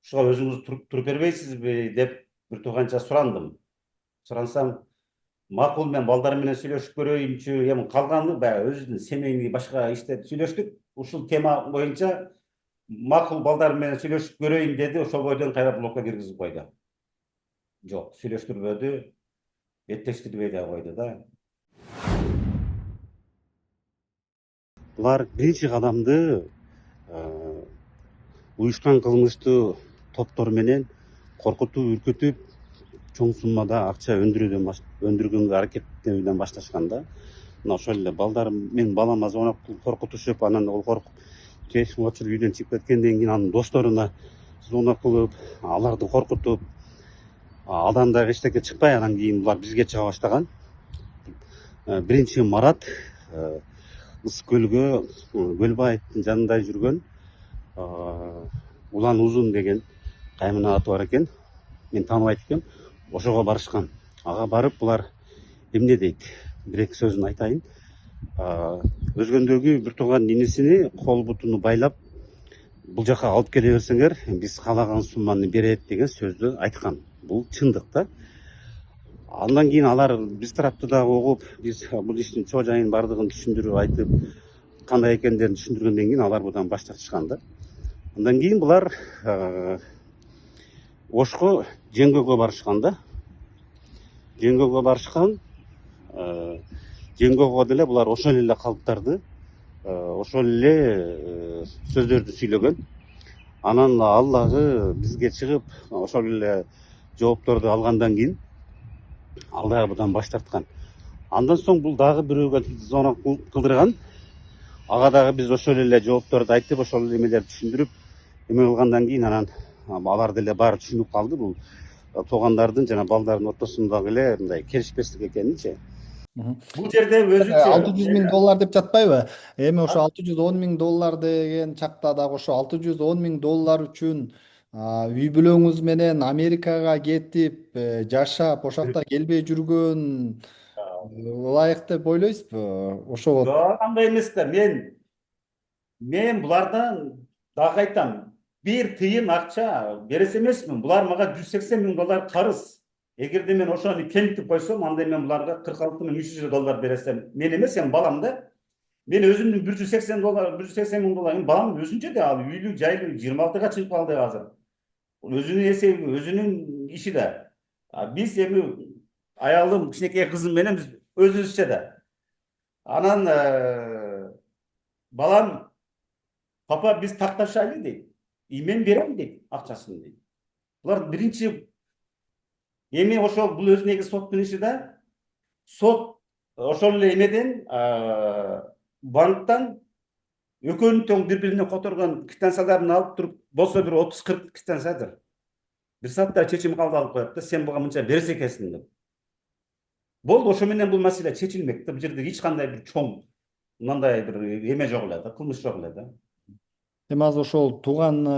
ушуга өзүңүз туруп бербейсизби деп бир тууганча сурандым. Сурансам, макул, мен балдар менен сүйлөшүп көрөйүнчү, эми калганы баягы өзүнүн семейный башка иште сүйлөштүк. Ушул тема боюнча макул, балдар менен сүйлөшүп көрөйүн деди, ошол бойдон кайра блокко киргизип койду. Жок, сүйлөштүрбөдү, беттештирбей да койду да. Булар биринчи кадамды уюшкан кылмыштуу топтор менен коркутуп, үркүтүп, чоң суммада акча өндүргөнгө аракеттенүүдөн башташкан да. Мына ошол эле балдарым, менин балама звонок кылып коркутушуп, анан ол коркуп телефон очуруп үйдөн чыгып кеткенден кийин анын досторуна звонок кылып, аларды коркутуп, алдан дагы эчтеке чыкпай, анан кийин булар бизге чыга баштаган. Биринчи Марат Ыс көлгө, Көлбаевдин жанында жүргөн Улан Узун деген каймана аты бар экен. Мен тааныбайт экем. Ошого барышкан. Ага барып булар эмне дейт? Бир-эки сөзүн айтайын. Өзгөндөгү бир тууган инисини кол бутуну байлап, бул жака алып келе берсеңер, биз каалаган сумманы берет деген сөздү айткан. Бул чындык да. Андан кийин алар биз тарапты дагы угуп, биз бул иштин чоо жайын бардыгын түшүндүрүп айтып, кандай экендерин түшүндүргөндөн кийин алар будан баш тартышкан да. Андан кийин булар Ошко жеңгөгө барышкан да. Жеңгөгө барышкан. Жеңгөгө деле булар ошол эле калыптарды, ошол эле сөздөрдү сүйлөгөн. Анан ал дагы бизге чыгып, ошол эле жоопторду алгандан кийин ал дагы будан баш тарткан. Андан соң бул дагы бирөөгө звонок кылдырган. Ага дагы биз ошол эле жоопторду айтып, ошол эле эмелерди түшүндүрүп, эме кылгандан кийин анан алар деле баары түшүнүп калды, бул туугандардын жана балдардын ортосундагы эле мындай келишпестик экенинчи. Бул жерде өзүчө 600 миң доллар деп жатпайбы? Эми ошо 610 миң доллар деген чакта дагы ошо 610 миң доллар үчүн үй бүлөңүз менен Америкага кетип, жашап, ошакта келбей жүргөн ылайык деп ойлойсузбу? Ошого жок, андай эмес да. Мен булардан дагы айтам, бир тыйын акча берес эмесмин. Булар мага 180 миң доллар карыз. Эгерде мен ошону кемитип койсом, анда мен буларга 46 миң 300 доллар бересем, мен эмес, эми балам да. Мен өзүмдүн 180 доллар, 180 миң доллар, балам өзүнчө да, ал үйлүү, жайлуу, 26 чыгып калды азыр. Өзүнүн эсеби, өзүнүн иши да. Биз эми аялым, кичинекей кызым менен биз өзүбүзчө да. Анан балам, папа биз такташайлы дейт. Мен берем дейт акчасын дейт. Булар биринчи эми ошол бул өзүнүн соттун иши да. Сот ошол эле эмеден банктан экөөнүн тең бири-бирине которгон квитанцияларын алып туруп, болсо бир 30-40 квитанциядыр. Бир саатта чечим кабыл алып коет да, сен буга мынча берес экенсиң деп. Болду, ошо менен бул маселе чечилмек да. Бул жерде эч кандай бир чоң мындай бир эме жок эле да, кылмыш жок эле да. эми азыр ошол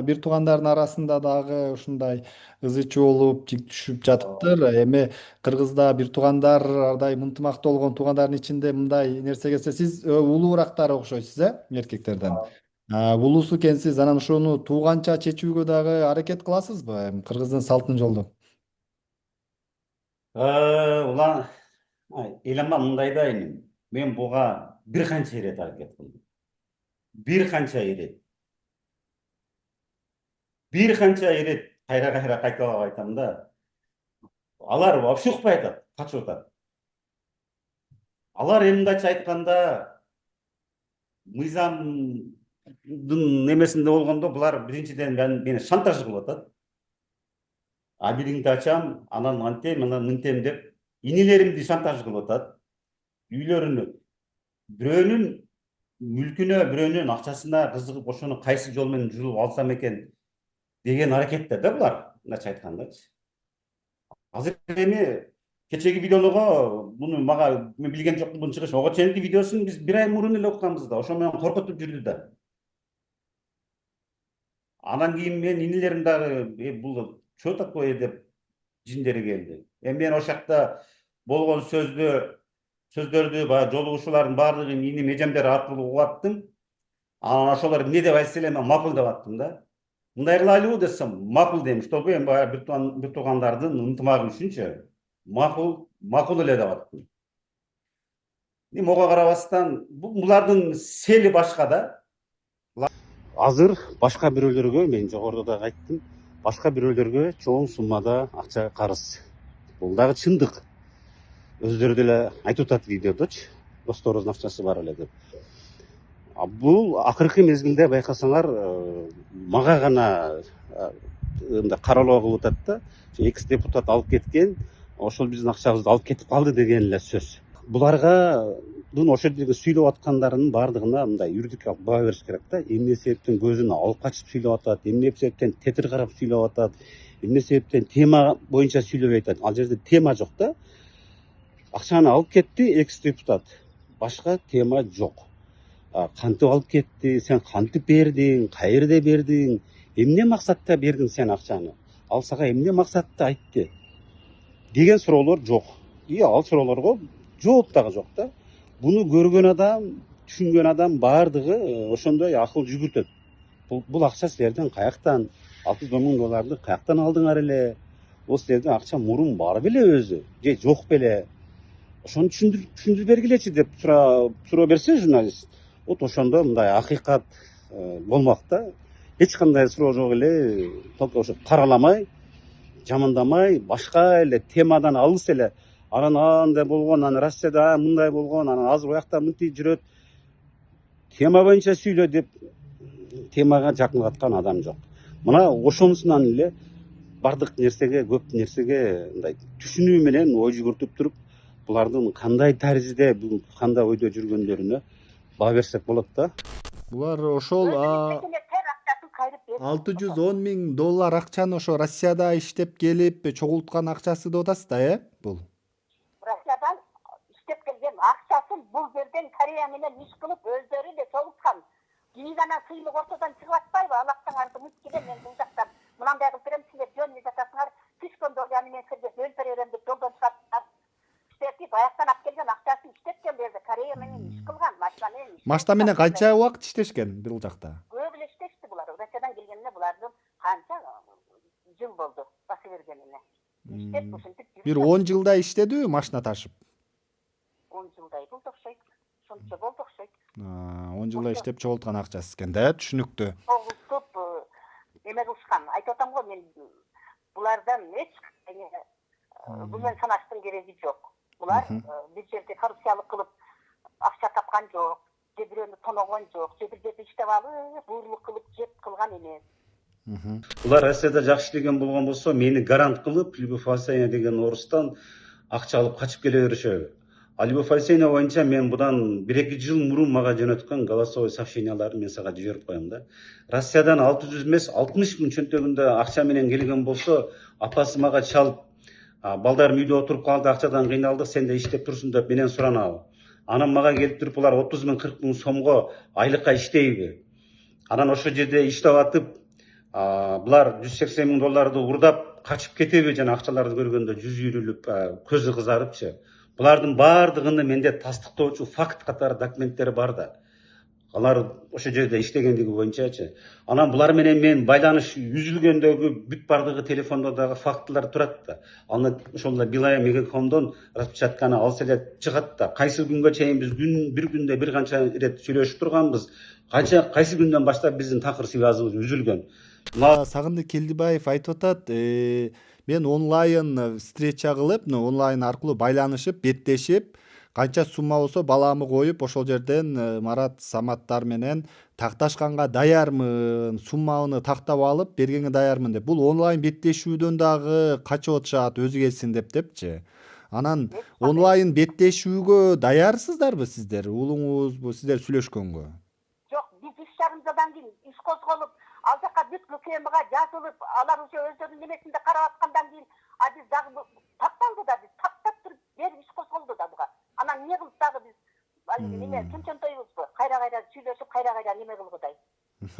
бир туугандардын арасында дагы ушундай ызы чуу болуп, жик түшүп жатыптыр. Эми Кыргызда бир туугандар ардай ынтымактуу болгон туугандардын ичинде мындай нерсе келсе, сиз улуурактары окшойсуз, эркектерден. Улуусу экенсиз, анан ошону тууганча чечүүгө дагы аракет кыласызбы, эми кыргыздын салтын жолдо? Улан эйланма мындай да эми. Мен буга бир канча ирет аракет кылдым. Бир канча ирет. Бир канча ирет кайра кайталап айтам да. Алар вообще укпай атат, качып атат. Алар мындайча айтканда, мыйзамдын немесинде болгондо булар биринчиден мени шантаж кылып атат. Бириңди ачам, анан антем, анан мынтем деп инилеримди шантаж кылып атат. Үйлөрүнө, бирөөнүн мүлкүнө, бирөөнүн акчасына кызыгып, ошону кайсы жол менен жулуп алсам экен деген аракетте да булар, мындайча айткандачы. Азыр эми кечеги видеого буну мага мен билген жокмун, бунун чыгышы. Ого чейинки видеосун биз бир ай мурун эле укканбыз да, ошо менен коркутуп жүрдү да. Анан кийин мен инилерим дагы бул что такое деп жиндери келди. Мен ошакта болгон сөздөрдү, баягы жолугушуулардын баардыгын иним, эжемдер аркылуу угуп аттым. Анан ошолор эмне деп айтса эле мен макул деп аттым да. Мындай кылайлыбы десем, макул дейм, чтобы эми баягы бир туугандардын ынтымагы үчүнчү. Макул эле деп аттым. Эми ого карабастан булардын сели башка да. Азыр башка бирөөлөргө, мен жогоруда дагы айттым, башка бирөөлөргө чоң суммада акча карыз. Бул дагы чындык. Өздөрү деле айтып атат видеодочу, досторубуздун акчасы бар эле деп. Бул акыркы мезгилде байкасаңар, мага гана мындай каралоо кылып атат да. Экс депутат алып кеткен, ошол биздин акчабызды алып кетип калды деген эле сөз. Буларга ошол жерде сүйлөп аткандарынын баардыгына мындай юридикалык баа бериш керек да. Эмне себептен көзүн алып качып сүйлөп атат, эмне себептен тетир карап сүйлөп атат, эмне себептен тема боюнча сүйлөбөй атат. Ал жерде тема жок да. Акчаны алып кетти экс депутат. Башка тема жок. Кантип алып кетти, сен кантип бердиң, каерде бердиң, эмне максатта бердиң сен акчаны, ал сага эмне максатта айтты деген суроолор жок. Ал суроолорго жооп дагы жок да. Буну көргөн адам, түшүнгөн адам баардыгы ошондой акыл жүгүртөт. Бул акча силерден каяктан, 610 миң долларды каяктан алдыңар эле? Бул силердин акча мурун бар беле өзү, же жок беле? Ошону түшүндүрүп бергилечи деп суроо берсе журналист. Вот ошондо мындай акыйкат болмок да. Эч кандай суроо жок эле, только ошо караламай, жамандамай, башка эле темадан алыс эле. Анан андай болгон, анан Россияда мындай болгон, анан азыр оякта мынтип жүрөт. Тема боюнча сүйлө деп темага жакындаткан адам жок. Мына ошонусунан эле бардык нерсеге, көп нерсеге мындай түшүнүү менен ой жүгүртүп туруп, булардын кандай таризде, кандай ойдо жүргөндөрүнө баа берсек болот да. Булар ошол 610 миң доллар акчаны ошо Россияда иштеп келип чогулткан акчасы деп атасыз да, бул? Россиядан иштеп келген бул жерден Корея менен иш кылып өздөрү эле чогулткан. Кийинана сыйлык ортодон чыгып атпайбы? Аллахтан арды мыскиде мен бул жактан мынандай кылып берем, силер жөн эле жатасыңар. Түшкөндө аны мен силерге өлтүрө берем деп жолдон чыгат. Иштетип баяктан алып келген акчасын иштеткен берди. Корея менен иш кылган, машина менен. Машина менен канча убакыт иштешкен бул жакта? Көп эле иштешти булар. Россиядан келгенине булардын канча жыл болду баса бергенине. Иштеп ушинтип Бир 10 жылдай иштедиби машина ташып? 10 жылдай болду окшойт. Ошончо болду окшойт. 10 жылдай иштеп чогулткан акчасы экен да, түшүнүктүү. Чогултуп эме кылышкан. Айтып атам го, мен булардан эч бумен санаштын кереги жок. Булар бир жерде коррупциялык кылып акча тапкан жок, же бирөөнү тоногон жок, же бир жерде иштеп алып буурлук кылып жеп кылган эмес. Булар Россияда жакшы иштеген болгон болсо, мени гарант кылып, Любовь Алексеевна деген орустан акча алып качып келе беришеби. А Любовь Алексеевна боюнча мен будан 1-2 жыл мурун мага жөнөткөн голосовой сообщенияларды мен сага жиберип коем да. Россиядан 600 эмес 60 000 чөнтөгүндө акча менен келген болсо, апасы мага чалып, балдарым үйдө отуруп калды, акчадан кыйналдык, сен да иштеп турсуң деп менен суранабы. Анан мага келип туруп булар 30 000 40 000 сомго айлыкка иштейби. Анан ошол жерде иштеп атып, булар 180 000 долларды урдап качып кетеби, жана акчаларды көргөндө жүзү үйрүлүп, көзү кызарыпчы. Булардын баардыгында менде тастыктоочу факт катары документтер бар да. Алар ошол жерде иштегендиги боюнчачы. Анан булар менен мен байланыш үзүлгөндөгү бүт бардыгы телефондо дагы фактылар турат да. Аны ошондо Билая Мегафондон распечатканы алса эле чыгат да. Кайсы күнгө чейин биз бир күндө бир канча ирет сүйлөшүп турганбыз. Кайсы күндөн баштап биздин такыр связыбыз үзүлгөн. Сагындык Келдибаев айтып атат, мен онлайн встреча кылып, онлайн аркылуу байланышып, беттешип, канча сумма болсо баламы коюп, ошол жерден Марат Саматтар менен такташканга даярмын, сумманы тактап алып бергенге даярмын деп. Бул онлайн беттешүүдөн дагы качып атышат, өзү келсин депчи. Анан онлайн беттешүүгө даярсыздарбы сиздер? Уулуңуз бу сиздер сүйлөшкөнгө? Жок, биз 3,5 жылдан кийин иш козголуп, ал жака бүт КМга жазылып, алар уже өздөрүнүн немесинде карап аткандан кийин, биз дагы такталды да, биз тактап туруп берип иш козголду да буга. Анан эмне кылып дагы биз неме чөнчөнтөйбүзбү? Кайра сүйлөшүп, кайра неме кылгыдай.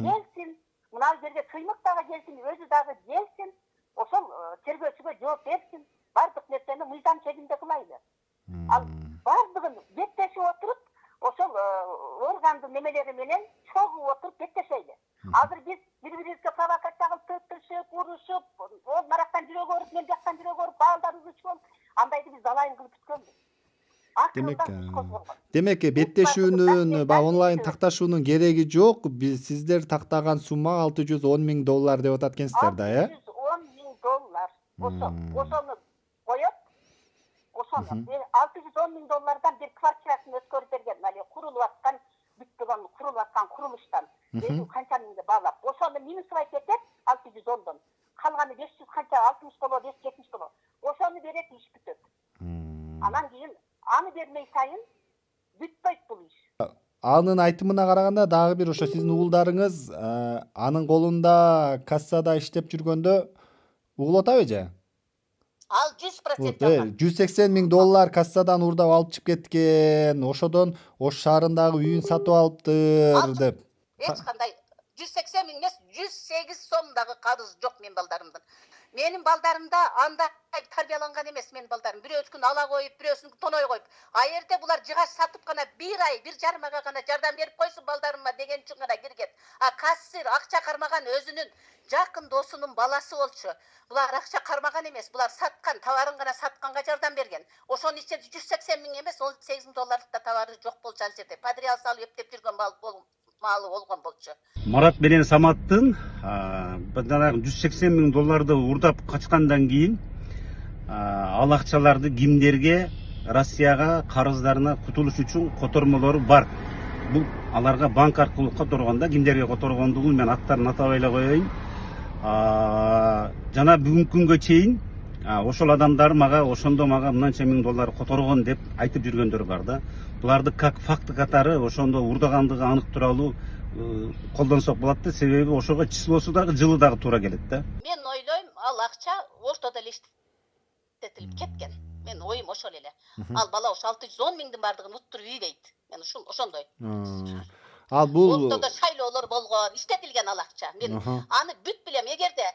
Келсин, мына жерге сыймык дагы келсин, өзү дагы келсин, ошол тергөөчүгө жооп берсин. Бардык нерсени мыйзам чегинде кылайлы. Ал бардыгын беттешип отуруп, ошол органдын немелери менен чогуу отуруп беттешейли. Азыр биз бири-бирибизге провокация кылып төттүрүшүп, урушуп, ол нарактан жүрөгү ооруп, мен жактан жүрөгү ооруп, балдар үзүшүп, андайды биз алайын кылып бүткөнбүз. Демек беттешүүнүн, онлайн такташуунун кереги жок. Сиздер тактаган сумма 610 000 доллар деп атат экенсиздер да, э? 610 000 доллар. Ошону коёт. Ошону 610 000 доллардан бир квартирасын өткөрүп берген, мына курулуп аткан, бүттүгөн курулуп аткан курулуштан. Канча миңге баалап. Ошону минусовать этет 610дон. Калганы 500 канча 60 болот, 70 болот. Ошону берет, иш бүтөт. Анан кийин аны бермей сайын бүтпөйт бул иш. Анын айтымына караганда дагы бир ошо сиздин уулдарыңыз анын колунда кассада иштеп жүргөндө угулуп атабы же? Ал 100% жалган. 180 000 доллар кассадан урдап алып чыгып кеткен, ошодон Ош шаарындагы үйүн сатып алыптыр деп. Эч кандай 180 000 эмес, 108 сом дагы карыз жок менин балдарымдын. Менин балдарымда андай тарбияланган эмес менин балдарым. Бирөөсүн ала коюп, бирөөсүн тоной коюп. Ерде булар жыгач сатып гана 1 ай, 1,5 айга гана жардам берип койсун балдарыма деген үчүн гана кирген. Кассир акча кармаган өзүнүн жакын досунун баласы болчу. Булар акча кармаган эмес, булар саткан, товарын гана сатканга жардам берген. Ошонун ичинде 180 000 эмес, 18 000 долларлык да товары жок болчу ал жерде. Подреал салып эптеп жүргөн малы болгон болчу. Марат менен Саматтын 180 000 долларды урдап качкандан кийин ал акчаларды кимдерге, Россияга карыздарына кутулуш үчүн котормолору бар. Бул аларга банк аркылуу которгондо, кимдерге которгондугун мен аттарын атабай эле коеюн. Жана бүгүнкү күнгө чейин ошол адамдар ошондо мага мынанча миң доллар которгон деп айтып жүргөндөр бар да. Буларды как факты катары ошондо урдагандыгы анык тууралуу колдонсок болот да, себеби ошого числосу дагы жылы дагы туура келет да. Мен ойлойм, ал акча ортодо эле иштетилип кеткен. Мен оюм ошол эле. Ал бала ошо 610 миңдин бардыгын уттуруп үй дейт. Мен ошондой. Ал бул Ортодо шайлоолор болгон, иштетилген ал акча. Мен аны бүт билем. Эгерде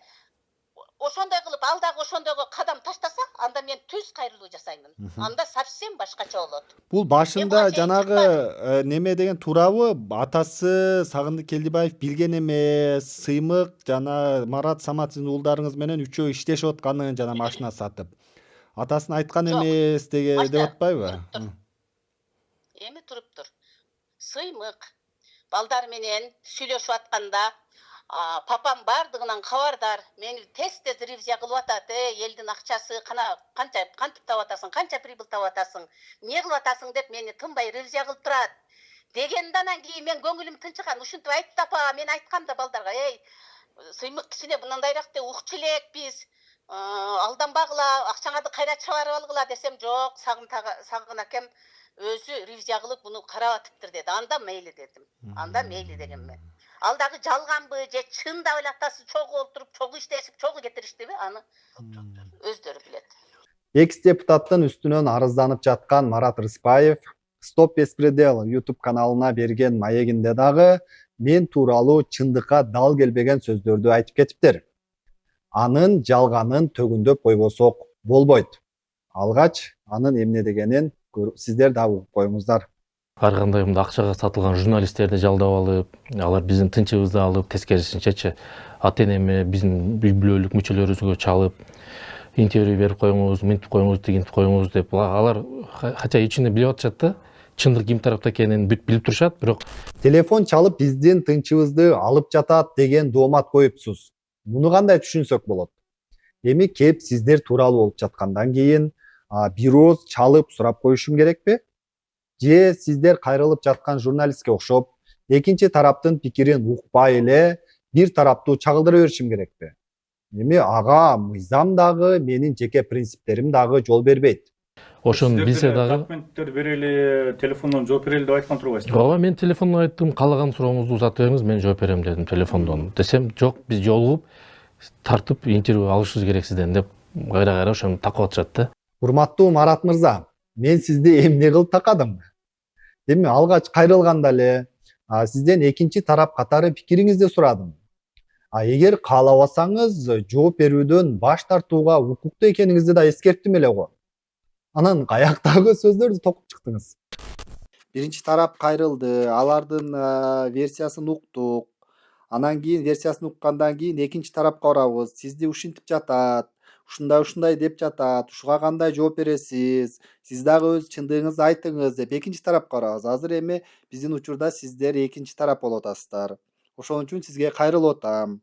ошондой кылып ал дагы ошондойго кадам таштаса, анда мен түз кайрылуу жасаймын. Анда совсем башкача болот. бул башында жанагы неме деген туурабы? Атасы Сагындык Келдибаев билген эмес, Сыймык жана Марат Самат сиздин уулдарыңыз менен үчөө иштешип атканын жана машина сатып. Атасын айткан Жок, эмес деп атпайбы? Эми туруптур. Сыймык балдар менен сүйлөшүп атканда папам бардыгынан кабардар. Мени тез ревизия кылып атат. Элдин акчасы канча кантип таап атасың, канча прибыль таап атасың, эмне кылып атасың деп мени тынбай ревизия кылып турат. Дегендан кийин мен көңүлүм тынчыган. Ушинтип айтты апа, мен айткам да балдарга, Сыймык кичине мындайрак деп укчу элек биз. Алданбагыла, акчаңарды кайра чыгарып алгыла десем, жок, Сагын акем өзү ревизия кылып буну карап атыптыр деди. Анда мейли дедим. Анда мейли деген мен. Ал дагы жалганбы же чында эле атасы чогуу олтуруп, чогуу иштешип, чогуу кетириштиби, аны өздөрү билет. Экс депутаттын үстүнөн арызданып жаткан Марат Рыспаев Стоп Беспредел YouTube каналына берген маегинде дагы мен тууралуу чындыкка дал келбеген сөздөрдү айтып кетиптир. Анын жалганын төгүндөп койбосок болбойт. Алгач анын эмне дегенин сиздер дагы угуп коюңуздар. Ар кандай мындай акчага сатылган журналисттерди жалдап алып, алар биздин тынчыбызды алып, тескерисинчечи ата энеме биздин үй бүлөлүк мүчөлөрүбүзгө чалып, интервью берип коюңуз, мынтип коюңуз, тигинтип коюңуз деп алар хотя ичинде билип атышат да, чындык ким тарапта экенин бүт билип турушат, бирок Телефон чалып биздин тынчыбызды алып жатат деген доомат коюпсуз. Муну кандай түшүнсөк болот? Эми кеп сиздер тууралуу болуп жаткандан кийин бир ооз чалып сурап коюшум керекпи? Же сиздер кайрылып жаткан журналистке окшоп, экинчи тараптын пикирин укпай эле бир тараптуу чагылдыра беришим керекпи? Эми ага мыйзам дагы, менин жеке принциптерим дагы жол бербейт. ошону билсе дагы. Документтер берели, телефондон жооп берели деп айткан турбайсызбы? Ооба, мен телефондон айттым, каалаган сурооңузду узатып бериңиз, мен жооп берем дедим телефондон. Десем, жок, биз жолугуп тартып интервью алышыбыз керек сизден деп кайра ошону такып атышат да. Урматтуу Марат мырза, мен сизди эмне кылып такадым? Эми алгач кайрылганда эле сизден экинчи тарап катары пикириңизди сурадым. Эгер каалабасаңыз, жооп берүүдөн баш тартууга укуктуу экениңизди да эскерттим эле го. Анан каяктагы сөздөрдү токуп чыктыңыз? Биринчи тарап кайрылды, алардын версиясын уктук. Анан кийин версиясын уккандан кийин экинчи тарапка барабыз. Сизди ушинтип жатат, ушундай деп жатат, ушуга кандай жооп бересиз? Сиз дагы өз чындыгыңызды айтыңыз деп экинчи тарапка барабыз. Азыр эми биздин учурда сиздер экинчи тарап болуп атасыздар. Ошон үчүн сизге кайрылып атам.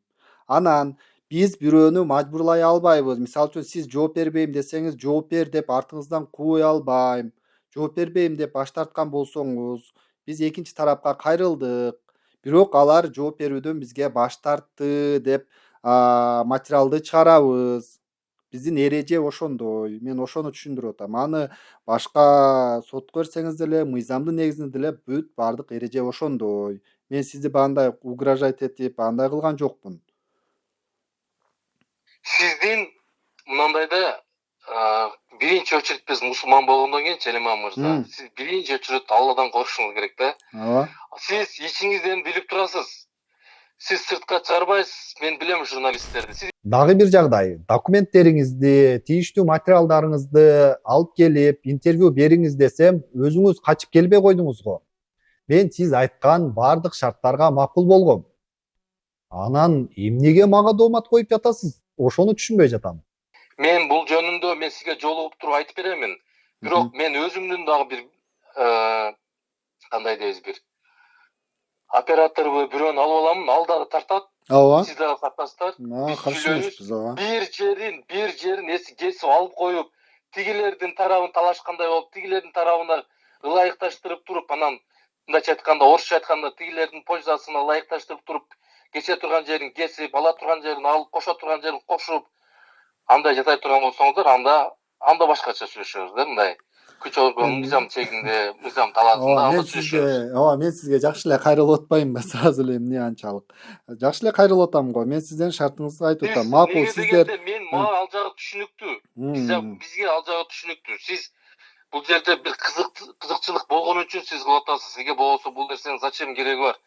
Анан биз бирөөнү мажбурлай албайбыз. Мисалы үчүн сиз жооп бербейм десеңиз, жооп бер деп артыңыздан кууй албайм. Жооп бербейм деп баш тарткан болсоңуз, биз экинчи тарапка кайрылдык. Бирок алар жооп берүүдөн бизге баш тартты деп материалды чыгарабыз. Биздин эреже ошондой. Мен ошону түшүндүрүп атам. Аны башка сотко берсеңиз деле, мыйзамдын негизинде деле бүт бардык эреже ошондой. Мен сизди бандай угрожать этип, андай кылган жокмун. Сиздин мындайда биринчи очередь биз мусулман болгондон кийин Челиман мырза, сиз биринчи очередь Алладан коркушуңуз керек да. Ооба. Сиз ичиңизден билип турасыз. Сиз сыртка чыгарбайсыз. Мен билем журналисттерди. Дагы бир жагдай, документтериңизди, тийиштүү материалдарыңызды алып келип, интервью бериңиз десем, өзүңүз качып келбей койдуңуз го. Мен сиз айткан бардык шарттарга макул болгом. Анан эмнеге мага доомат коюп жатасыз? Ошону түшүнбөй жатам. Мен бул жөнүндө мен сизге жолугуп туруп айтып беремин. Бирок мен өзүмдүн дагы бир кандай дейбиз, бир операторбу бирөөнү алып аламын, ал дагы тартат. Ооба. Сиз дагы тартасыздар. Каршы эмеспиз, ооба. Бир жерин кесип алып коюп, тигилердин тарабын талашкандай болуп, тигилердин тарабына ылайыкташтырып туруп, анан мындайча айтканда, орусча айтканда, тигилердин пользасына ылайыкташтырып туруп, кесе турган жерин кесип, ала турган жерин алып, кошо турган жерин кошуп, андай жасай турган болсоңуздар, анда башкача сүйлөшөбүз да, мындай. күч ойгон мыйзам чегинде, мыйзам талаасында Ооба, анда мен сүйлөшөбүз. сизге, ооба, мен сизге жакшы эле кайрылып атпаймынбы сразу эле эмне анчалык. Жакшы эле кайрылып атам го. Мен сиздердин шартыңызды айтып атам. Макул, Неге сиздер дегенде мен мага ал жагы түшүнүктүү. Бизге ал жагы түшүнүктүү. Сиз бул жерде бир кызыкчылык болгон үчүн сиз кылып атасыз. Эге болбосо бул нерсенин зачем кереги бар?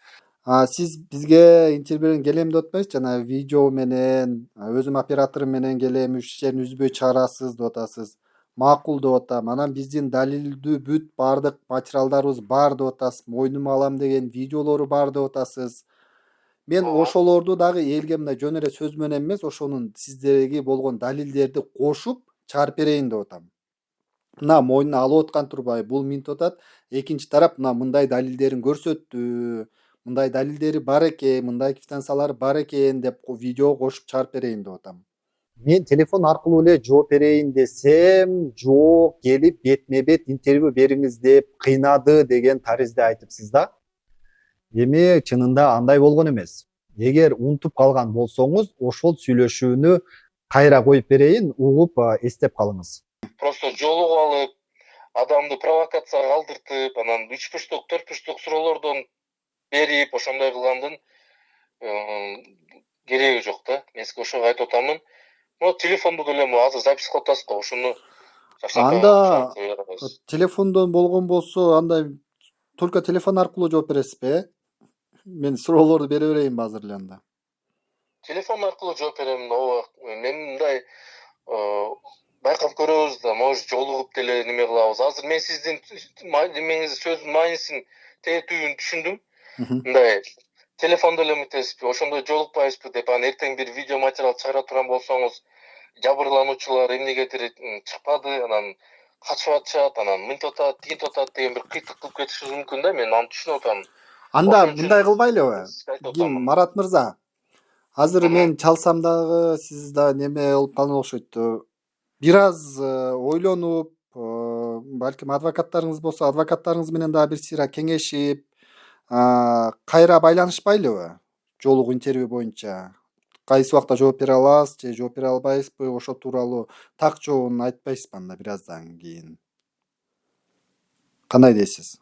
Сиз бизге интервьюден келем деп атпайсызбы? Жана видео менен, өзүм операторум менен келем, иш жерин үзбөй чыгарасыз деп атасыз. Макул деп атам. Анан биздин далилдүү бүт бардык материалдарыбыз бар деп атасыз. Мойнума алам деген видеолору бар деп атасыз. Мен ошолорду дагы элге мындай жөн эле сөз менен эмес, ошонун сиздерге болгон далилдерди кошуп чыгарып берейин деп атам. Мына мойнуна алып аткан турбай, бул минтип атат. Экинчи тарап мына мындай далилдерин көрсөттү. Мындай далилдери бар экен, мындай квитанциялары бар экен деп видео кошуп чыгарып берейин деп атам. Мен телефон аркылуу эле жооп берейин десем, жок, келип бетме бет интервью бериңиз деп кыйнады деген таризде айтыпсыз да. Эми чынында андай болгон эмес. Эгер унутуп калган болсоңуз, ошол сүйлөшүүнү кайра коюп берейин, угуп эстеп калыңыз. Просто жолугуп алып, адамды провокацияга алдыртып, анан 3 бурчтук, 4 бурчтук суроолордон берип, ошондой кылгандын кереги жок да. Мен сизге ошого айтып атамын. Но телефонду деле азыр запись кылып атасыз го, ошону Анда телефондон болгон болсо, анда только телефон аркылуу жооп бересизби? Мен суроолорду бере берейинби азыр эле анда? Телефон аркылуу жооп берем. Ооба, мен мындай байкап көрөбүз да, может жолугуп деле неме кылабыз. Азыр мен сиздин немеңиздин сөздүн маанисин тетүүн түшүндүм. Мындай телефондо эле эмнетесизби, ошондой жолукпайбызбы деп, анан эртең бир видео материал чыгара турган болсоңуз, жабырлануучулар эмнегедир чыкпады, анан качып атышат, анан мынтип атат, тигинтип атат деген бир кыйтык кылып кетиши мүмкүн да, мен аны түшүнүп атам. Анда мындай кылбайлыбы? Ким, Марат мырза? Азыр мен чалсам дагы сиз да неме болуп калган окшойт. Бир аз ойлонуп, балким адвокаттарыңыз болсо, адвокаттарыңыз менен дагы бир сыйра кеңешип, кайра байланышпайлыбы? Жолугуу интервью боюнча. Кайсы убакта жооп бере аласыз же жооп бере албайсызбы? Ошо тууралуу так жообун айтпайсызбы анда бир аздан кийин? Кандай дейсиз?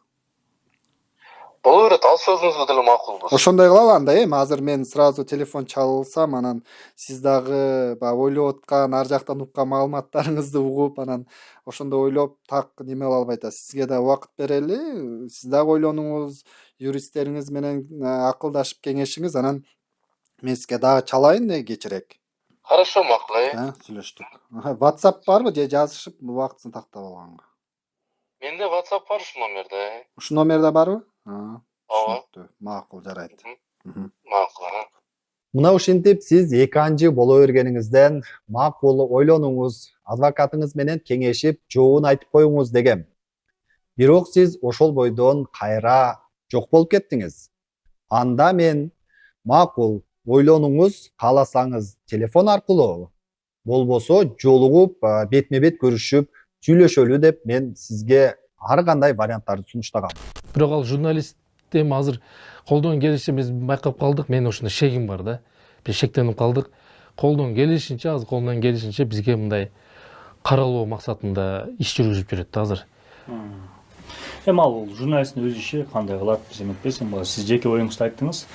Боло берет, ал сөзүңүз деле макул. Ошондой кылалы анда, азыр мен сразу телефон чалсам, анан сиз дагы баягы ойлоп аткан, ар жактан уккан маалыматтарыңызды угуп, анан ошондой ойлоп так неме кыла албай атасыз. Сизге да убакыт берели, сиз дагы ойлонуңуз, юристтериңиз менен акылдашып кеңешиңиз, анан мен сизге дагы чалайын кечирээк. Хорошо, макул. Сүйлөштүк. WhatsApp барбы же жазышып убактысын тактап алганга? Менде WhatsApp бар ушу номерде. Ушу номерде барбы? Ооба. Макул, жарайт. Макул. Мына ушинтип сиз эки анжы боло бергениңизден макул ойлонуңуз, адвокатыңыз менен кеңешип, жообун айтып коюңуз дегем. Бирок сиз ошол бойдон кайра жок болуп кеттиңиз. Анда мен макул ойлонуңуз, кааласаңыз телефон аркылуу, болбосо жолугуп, бетме бет көрүшүп, сүйлөшөлү деп мен сизге ар кандай варианттарды сунуштагам. Бирок ал журналист эми азыр колдон келишинче биз байкап калдык, менин ошондой шегим бар да. Биз шектенип калдык. Колдон келишинче, азыр колунан келишинче бизге мындай каралоо максатында иш жүргүзүп жүрөт да азыр. Эми ал журналисттин өз иши, кандай кылат, биз эметпейбиз, сиз жеке оюңузду айттыңыз.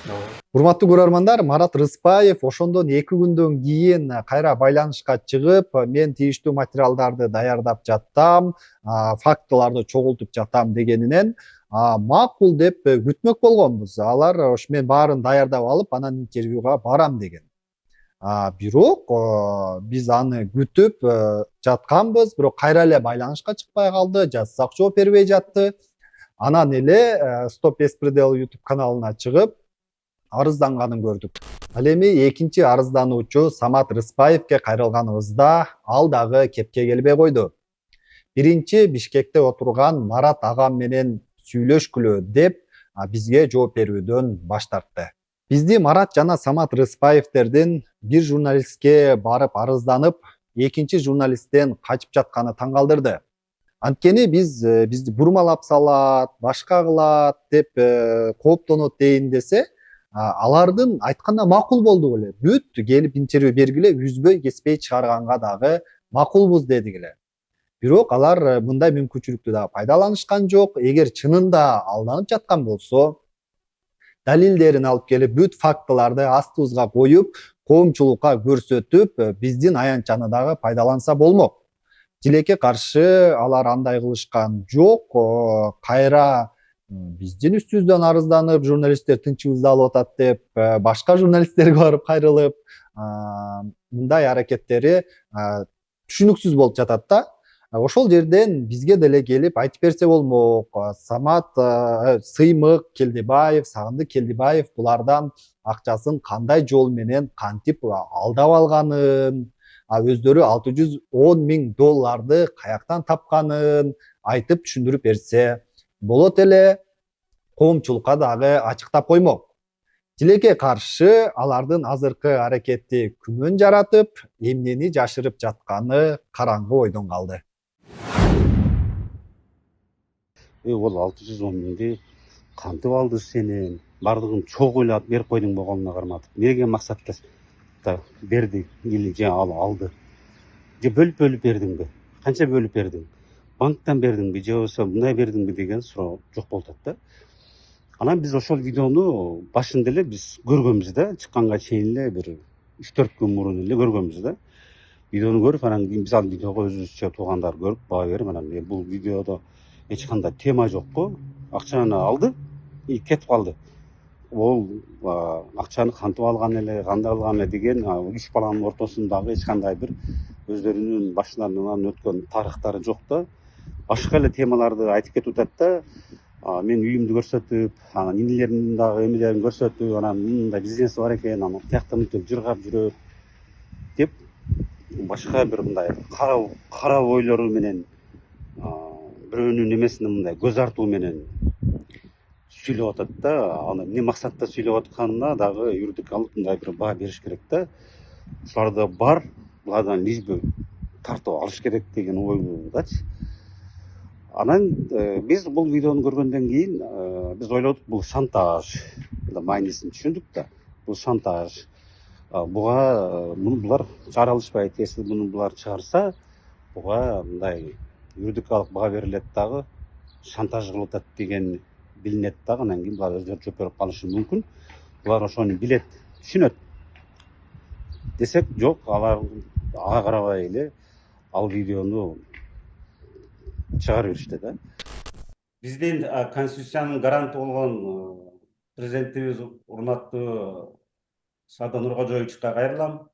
Урматтуу көрөрмандар, Марат Рыспаев ошондон 2 күндөн кийин кайра байланышка чыгып, мен тийиштүү материалдарды даярдап жаттам, фактыларды чогултуп жатам дегенинен макул деп күтмөк болгонбуз. Алар ошо мен баарын даярдап алып, анан интервьюга барам деген. Бирок биз аны күтүп жатканбыз, бирок кайра эле байланышка чыкпай калды, жазсак жооп бербей жатты. Анан эле Стоп Беспредел YouTube каналына чыгып арызданганын көрдүк. Ал эми экинчи арыздануучу Самат Рыспаевке кайрылганыбызда ал дагы кепке келбей койду. Биринчи Бишкекте отурган Марат агам менен сүйлөшкүлө деп бизге жооп берүүдөн баш тартты. Бизди Марат жана Самат Рыспаевтердин бир журналистке барып арызданып, экинчи журналисттен качып жатканы таң калтырды. Анткени бизди бурмалап салат, башка кылат деп кооптонот дейин десе, алардын айтканда макул болдук эле. Бүт келип интервью бергиле, үзбөй кеспей чыгарганга дагы макулбуз дедик эле. Бирок алар мындай мүмкүнчүлүктү да пайдаланышкан жок. Эгер чынында алданып жаткан болсо, далилдерин алып келип, бүт фактыларды астыбызга коюп, коомчулукка көрсөтүп, биздин аянтчаны дагы пайдаланса болмок. Тилекке каршы алар андай кылышкан жок. Кайра биздин үстүбүздөн арызданып, журналисттер тынчыбызды алып атат деп, башка журналисттерге барып кайрылып, мындай аракеттери түшүнүксүз болуп жатат да. Ошол жерден бизге деле келип айтып берсе болмок. Самат Сыймык Келдебаев, Сагындык Келдебаев булардан акчасын кандай жол менен кантип алдап алганын, өздөрү $610,000 каяктан тапканын айтып түшүндүрүп берсе болот эле, коомчулукка дагы ачыктап коймок. Тилекке каршы алардын азыркы аракети күмөн жаратып, эмнени жашырып жатканы караңгы ойдон калды. Ол 610 000 кантип алды сенен? Бардыгын чогуу ойлоп берип койдуң бу колуна карматып. Эмнеге максатта берди или же алды? Же бөлүп бердиңби? Канча бөлүп бердиң? Банктан бердиңби же болбосо мындай бердиңби деген суроо жок болуп атат да. Анан биз ошол видеону башында эле биз көргөнбүз да, чыкканга чейин эле бир 3-4 күн мурун эле көргөнбүз да. Видеону көрүп, анан кийин биз ал видеого өзүбүзчө туугандар көрүп баа берип, анан бул видеодо эч кандай тема жок го. Акчаны алды и кетип калды. Ол акчаны кантип алган эле, кандай алган эле деген 3 баланын ортосундагы эч кандай бир өздөрүнүн башынан өткөн тарыхтары жок да. Башка эле темаларды айтып кетип атат да. Мен үйүмдү көрсөтүп, анан инилердин дагы эмелерин көрсөтүп, анан мындай бизнеси бар экен, анан тиякта мынтип жыргап жүрөт деп башка бир мындай кара ойлору менен бирөөнүн эмесине мындай көз артуу менен сүйлөп атат да. Аны эмне максатта сүйлөп атканына дагы юридик алып мындай бир баа бериш керек да. Ушуларда бар, булардан лишби тартып алыш керек деген ойдачы. Анан биз бул видеону көргөндөн кийин биз ойлодук бул шантаж. Маанисин түшүндүк да. Бул шантаж. Булар чыгара алышпайт. Если булар чыгарса, буга мындай юридикалык баа берилет дагы, шантаж кылып атат деген билинет дагы. Анан кийин булар өздөрү жооп берип калышы мүмкүн. Булар ошону билет, түшүнөт. Десек жок, алар ага карабай эле ал видеону чыгарып беришти да. Биздин конституциянын гаранты болгон президентибиз урматтуу Сардар Нуркожоевичке кайрылам.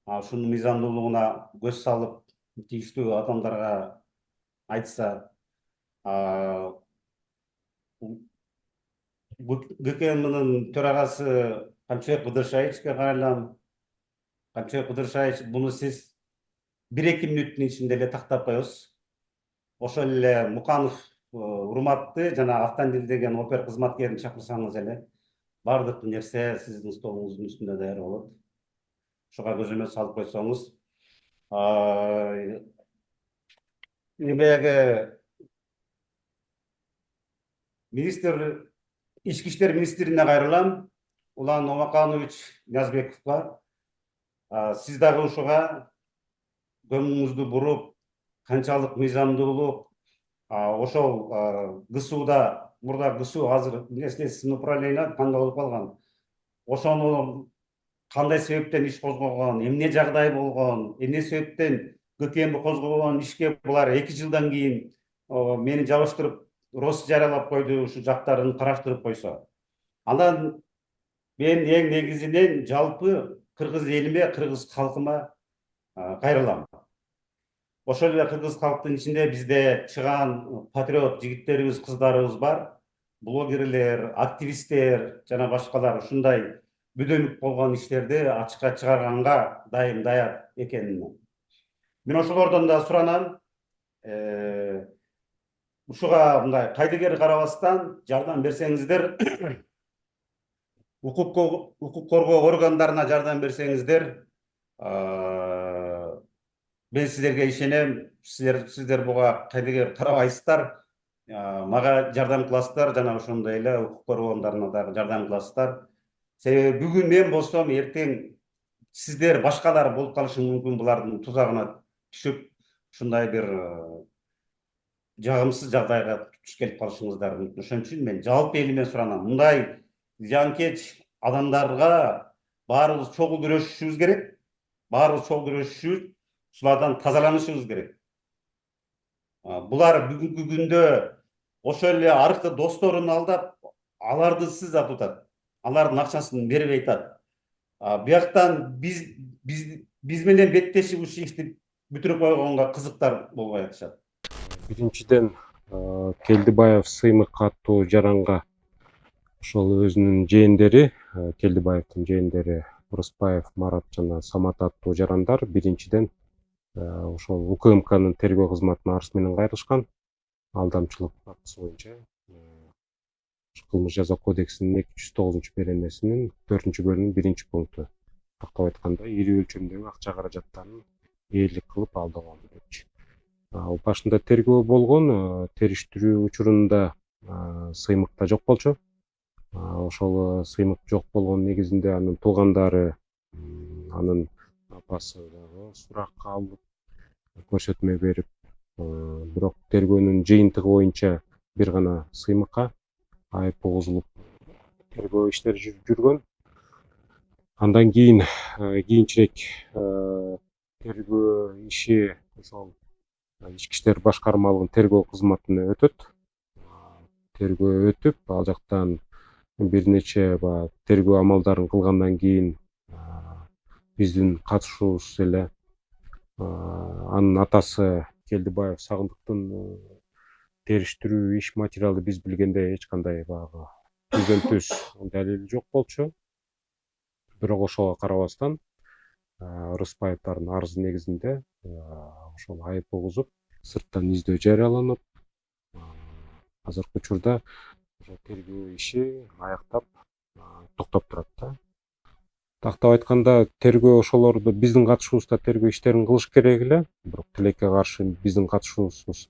Ушунун мыйзамдуулугуна көз салып, тийиштүү адамдарга айтса, ГКМнын төрагасы Камчыбек Быдыршаевичке кайрылам. Камчыбек Быдыршаевич, буну сиз 1-2 мүнөттүн ичинде эле тактап коесуз. Ошол эле Муканов урматты жана Автандил деген опер кызматкерин чакырсаңыз эле бардык нерсе сиздин столуңуздун үстүндө даяр болот. Ошого көзөмөл салып койсоңуз, эмеге министр, ички иштер министрине кайрылам. Улан Омаканович Ниязбековго, сиз дагы ушуга көңүлүңүздү буруп, канчалык мыйзамдуулук, ошол ГСУда, мурда ГСУ азыр следственный управление кандай болуп калган, ошону кандай себептен иш козгогон, эмне жагдай болгон, эмне себептен ГКМ козгогон ишке булар 2 жылдан кийин мени жабыштырып рост жарыялап койду, ушу жактарын караштырып койсо. Анан мен эң негизинен жалпы кыргыз элиме, кыргыз калкыма кайрылам. Ошол эле кыргыз калктын ичинде бизде чыган патриот жигиттерибиз, кыздарыбыз бар. Блогерлер, активисттер жана башкалар ушундай бүдөнүк болгон иштерди ачыкка чыгарганга дайым даяр экенин. Мен ошолордон да суранам. Ушуга мындай кайдыгер карабастан жардам берсеңиздер, укук коргоо органдарына жардам берсеңиздер, мен сиздерге ишенем. Сиздер буга кайдыгер карабайсыздар, мага жардам кыласыздар, жана ошондой эле укук коргоо органдарына дагы жардам кыласыздар. Себеби бүгүн мен болсом, эртең сиздер башкалар болуп калышы мүмкүн, булардын тузагына түшүп, ушундай бир жагымсыз жагдайга туш келип калышыңыздар мүмкүн. Ошон үчүн мен жалпы элимен суранам. Мындай зыянкеч адамдарга баарыбыз чогуу күрөшүшүбүз керек. Баарыбыз чогуу күрөшүшүбүз, ушулардан тазаланышыбыз керек. Булар бүгүнкү күндө ошол эле аркы досторун алдап, аларды сыздап атат. Алардын акчасын бербей атат. Бияктан биз менен беттешип ушул ишти бүтүрүп койгонго кызыктар болбой атышат. Биринчиден, Келдибаев Сыймык аттуу жаранга ошол өзүнүн жээндери, Келдибаевдин жээндери Рыспаев Марат жана Самат аттуу жарандар биринчиден ошол УКМКнын тергөө кызматына арыз менен кайрылышкан. Алдамчылык фактысы боюнча Кылмыш жаза кодексинин 209 беренесинин 4-бөлүмүнүн 1-пункту. Тактап айтканда, ири өлчөмдөгү акча каражаттарын ээлик кылып алдаган депчи. Башында тергөө болгон, териштирүү учурунда Сыймыкта жок болчу. Ошол Сыймык жок болгон негизинде анын туугандары, анын апасы дагы суракка алып, көрсөтмө берип, бирок тергөөнүн жыйынтыгы боюнча бир гана Сыймыкка айып бугузулуп тергөө иштери жүргөн. Андан кийинчерээк тергөө иши ошол Ички иштер башкармалыгынын тергөө кызматына өтөт. Тергөө өтүп, ал жактан бир нече тергөө амалдарын кылгандан кийин биздин катышуубуз эле анын атасы Келдибаев Сагындыктын териштирүү иш материалы биз билгенде эч кандай баягы түзөн-түз далили жок болчу. Бирок ошого карабастан Рыспаевдардын арызы негизинде ошол айып бугузуп, сырттан издөө жарыяланып, азыркы учурда тергөө иши аяктап токтоп турат да. Тактап айтканда, тергөө ошолорду биздин катышуубузда тергөө иштерин кылыш керек эле, бирок тилекке каршы биздин катышуубуз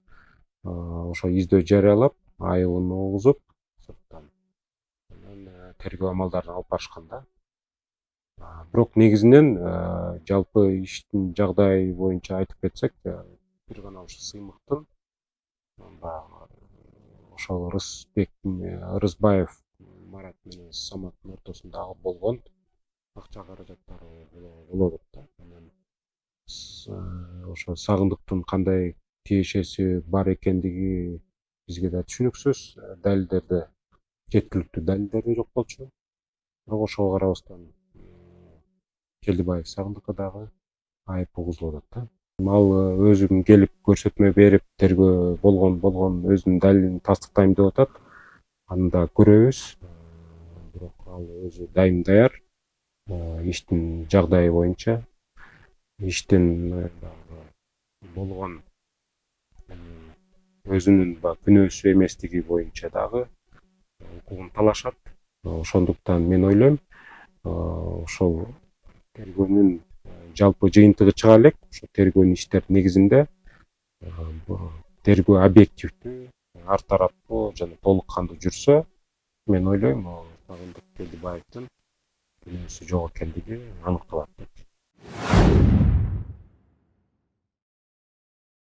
ошо издөө жарыялап, айыбын угузуп, сырттан тергөө амалдарын алып барышкан да. Бирок негизинен жалпы иштин жагдайы боюнча айтып кетсек, бир гана ушу Сыймыктын ошол Рысбаев Марат менен Саматтын ортосундагы болгон акча каражаттары болот да. Ошо Сагындыктын кандай тиешеси бар экендиги бизге да түшүнүксүз. Далилдерде жеткиликтүү далилдер жок болчу. Бирок ошого карабастан Келдибаев Сагындыкка дагы айып бугузулуп атат да. Ал өзүм келип көрсөтмө берип, тергөө болгон өзүнүн далилин тастыктайм деп атат. Аны да көрөбүз. Бирок ал өзү дайым даяр. Иштин жагдайы боюнча, иштин болгон өзүнүн күнөөсү эместиги боюнча дагы укугун талашат. Ошондуктан мен ойлойм, ошол тергөөнүн жалпы жыйынтыгы чыга элек. Ошо тергөөнүн иштер негизинде тергөө объективдүү, ар тараптуу жана толук кандуу жүрсө, мен ойлойм, Сагындык Келдибаевдин күнөөсү жок экендиги аныкталат деп.